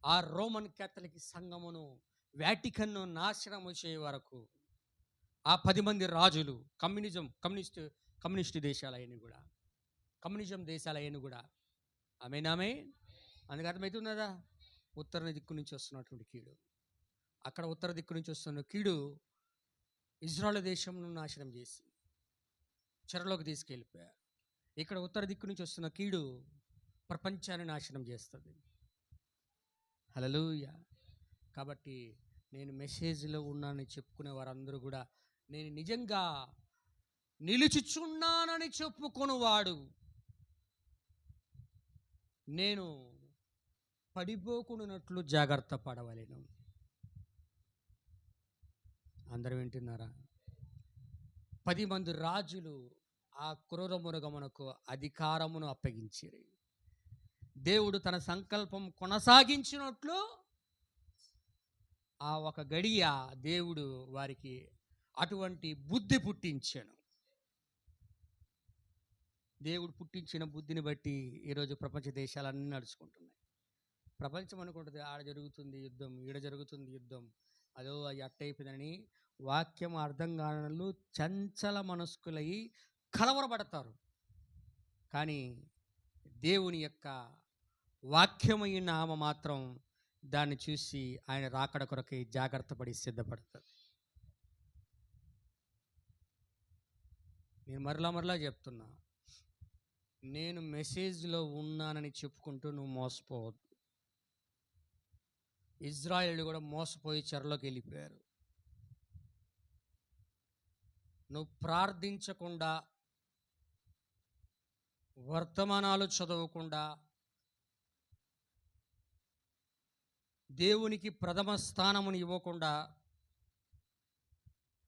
ఆ రోమన్ కేథలిక్ సంఘమును, వాటికన్ను నాశనము చేయ వరకు ఆ 10 మంది రాజులు, కమ్యూనిస్టు దేశాలయ్యని కూడా, కమ్యూనిజం దేశాలయ్యని కూడా ఆమె అందుకు అర్థమవుతున్నదా? ఉత్తర దిక్కు నుంచి వస్తున్నటువంటి కీడు, అక్కడ ఉత్తర దిక్కు నుంచి వస్తున్న కీడు ఇజ్రాయెల్ దేశంను నాశనం చేసి చెరలోకి తీసుకెళ్ళిపోయారు. ఇక్కడ ఉత్తర దిక్కు నుంచి వస్తున్న కీడు ప్రపంచాన్ని నాశనం చేస్తుంది. హల్లెలూయా. కాబట్టి నేను మెసేజ్లో ఉన్నానని చెప్పుకునే వారందరూ కూడా నేను నిజంగా నిలుచుచున్నానని చెప్పుకొనువాడు నేను పడిపోకున్నట్లు జాగ్రత్త పడవలెను. అందరూ వింటున్నారా? 10 మంది రాజులు ఆ క్రూర మృగమునకు అధికారమును అప్పగించిరి. దేవుడు తన సంకల్పం కొనసాగించినట్లు ఆ ఒక గడియ దేవుడు వారికి అటువంటి బుద్ధి పుట్టించాను. దేవుడు పుట్టించిన బుద్ధిని బట్టి ఈరోజు ప్రపంచ దేశాలన్నీ నడుచుకుంటున్నాయి. ప్రపంచం అనుకుంటుంది ఆడ జరుగుతుంది యుద్ధం, ఈడ జరుగుతుంది యుద్ధం, అదో అది అట్టయిపోయిందని వాక్యం అర్థం కానట్లు చంచల మనస్కులై కలవరపడతారు. కానీ దేవుని యొక్క వాక్యమైన ఆమె మాత్రం దాన్ని చూసి ఆయన రాకడ కొరకై జాగ్రత్త పడి సిద్ధపడతారు. నేను మరలా చెప్తున్నా, నేను మెసేజ్లో ఉన్నానని చెప్పుకుంటూ నువ్వు మోసపోవద్దు. ఇజ్రాయేలు కూడా మోసపోయి చెరలోకి వెళ్ళిపోయారు. నువ్వు ప్రార్థించకుండా, వర్తమానాలు చదవకుండా, దేవునికి ప్రథమ స్థానమును ఇవ్వకుండా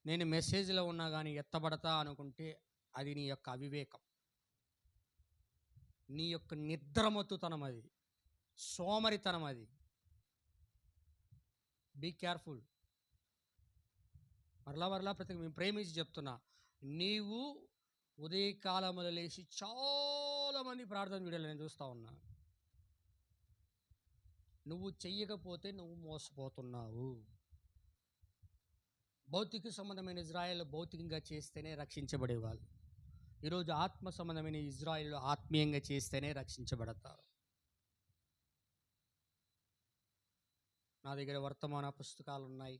నేను మెసేజ్లో ఉన్నా కానీ ఎత్తబడతా అనుకుంటే అది నీ యొక్క అవివేకం, నీ యొక్క నిద్రమత్తుతనం, అది సోమరితనం. అది బీ కేర్ఫుల్. మరలా ప్రతి మేము ప్రేమించి చెప్తున్నా, నీవు ఉదయకాలములో లేచి చాలామంది ప్రార్థన వీడియోలు నేను చూస్తూ ఉన్నా. నువ్వు చెయ్యకపోతే నువ్వు మోసపోతున్నావు. భౌతిక సంబంధమైన ఇజ్రాయేల్ భౌతికంగా చేస్తేనే రక్షించబడేవాళ్ళు. ఈరోజు ఆత్మ సంబంధమైన ఇజ్రాయేల్ ఆత్మీయంగా చేస్తేనే రక్షించబడతారు. నా దగ్గర వర్తమాన పుస్తకాలు ఉన్నాయి,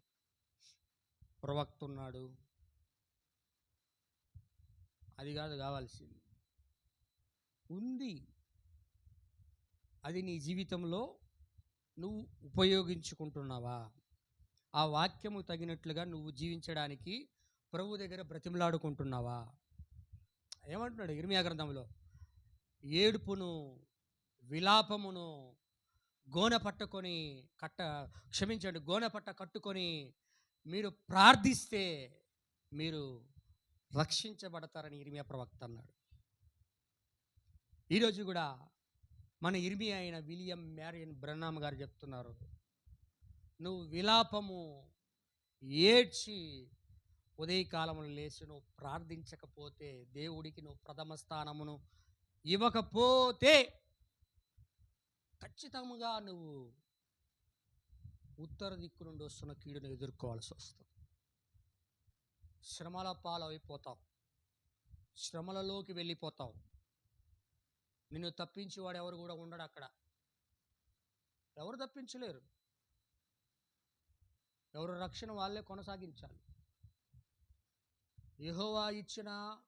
ప్రవక్త ఉన్నాడు, అది కాదు కావాల్సింది ఉంది. అది నీ జీవితంలో నువ్వు ఉపయోగించుకుంటున్నావా? ఆ వాక్యము తగినట్లుగా నువ్వు జీవించడానికి ప్రభు దగ్గర బ్రతిమలాడుకుంటున్నావా? ఏమంటున్నాడు ఇర్మియా గ్రంథంలో? ఏడుపును, విలాపమును గోనె పట్ట కట్టుకొని మీరు ప్రార్థిస్తే మీరు రక్షించబడతారని ఇర్మియా ప్రవక్త అన్నాడు. ఈరోజు కూడా మన ఇర్మియా అయిన విలియం మ్యారియన్ బ్రన్నామ్ గారు చెప్తున్నారు, నువ్వు విలాపము ఏడ్చి ఉదయకాలంలో లేచి నువ్వు ప్రార్థించకపోతే, దేవుడికి నువ్వు ప్రథమ స్థానమును ఇవ్వకపోతే ఖచ్చితంగా నువ్వు ఉత్తర దిక్కు నుండి వస్తున్న కీడును ఎదుర్కోవాల్సి వస్తుంది. శ్రమల పాలైపోతావు, శ్రమలలోకి వెళ్ళిపోతావు. నిన్ను తప్పించేవాడు ఎవరు కూడా ఉండడు అక్కడ. ఎవరు తప్పించలేరు. ఎవరు రక్షణ వాళ్ళే కొనసాగించాలి. యెహోవా ఇచ్చిన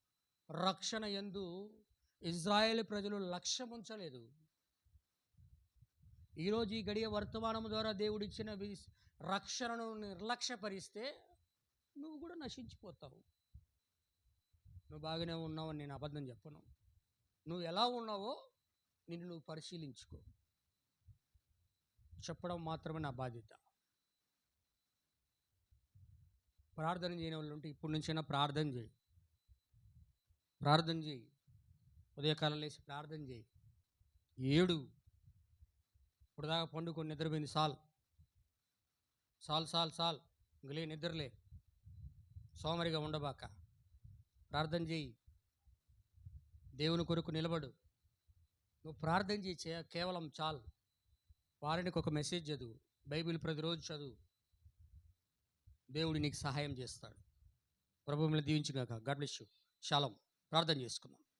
రక్షణ యందు ఇజ్రాయేల్ ప్రజలు లక్ష్యం ఉంచలేదు. ఈరోజు ఈ గడియ వర్తమానం ద్వారా దేవుడిచ్చిన రక్షణను నిర్లక్ష్యపరిస్తే నువ్వు కూడా నశించిపోతావు. నువ్వు బాగానే ఉన్నావని నేను అబద్ధం చెప్పను. నువ్వు ఎలా ఉన్నావో నిన్ను నువ్వు పరిశీలించుకో. చెప్పడం మాత్రమే నా బాధ్యత. ప్రార్థన చేయని వాళ్ళు ఉంటే ఇప్పటి నుంచైనా ప్రార్థన చేయి. ప్రార్థన చేయి. ఉదయకాలం లేచి ప్రార్థన చేయి. ఏడు ఇప్పుడు దాకా పండుకొని నిద్రపోయింది. సాల్ ఇంకలే నిద్రలే. సోమరిగా ఉండబాక. ప్రార్థన చేయి. దేవుని కొరకు నిలబడు. నువ్వు ప్రార్థన చేయి. కేవలం చాలు. వారానికి ఒక మెసేజ్ చదువు. బైబిల్ ప్రతిరోజు చదువు. దేవుడు నీకు సహాయం చేస్తాడు. ప్రభువుని దీవించుగాక. God bless you. షాలోమ్. ప్రార్థన చేసుకుందాం.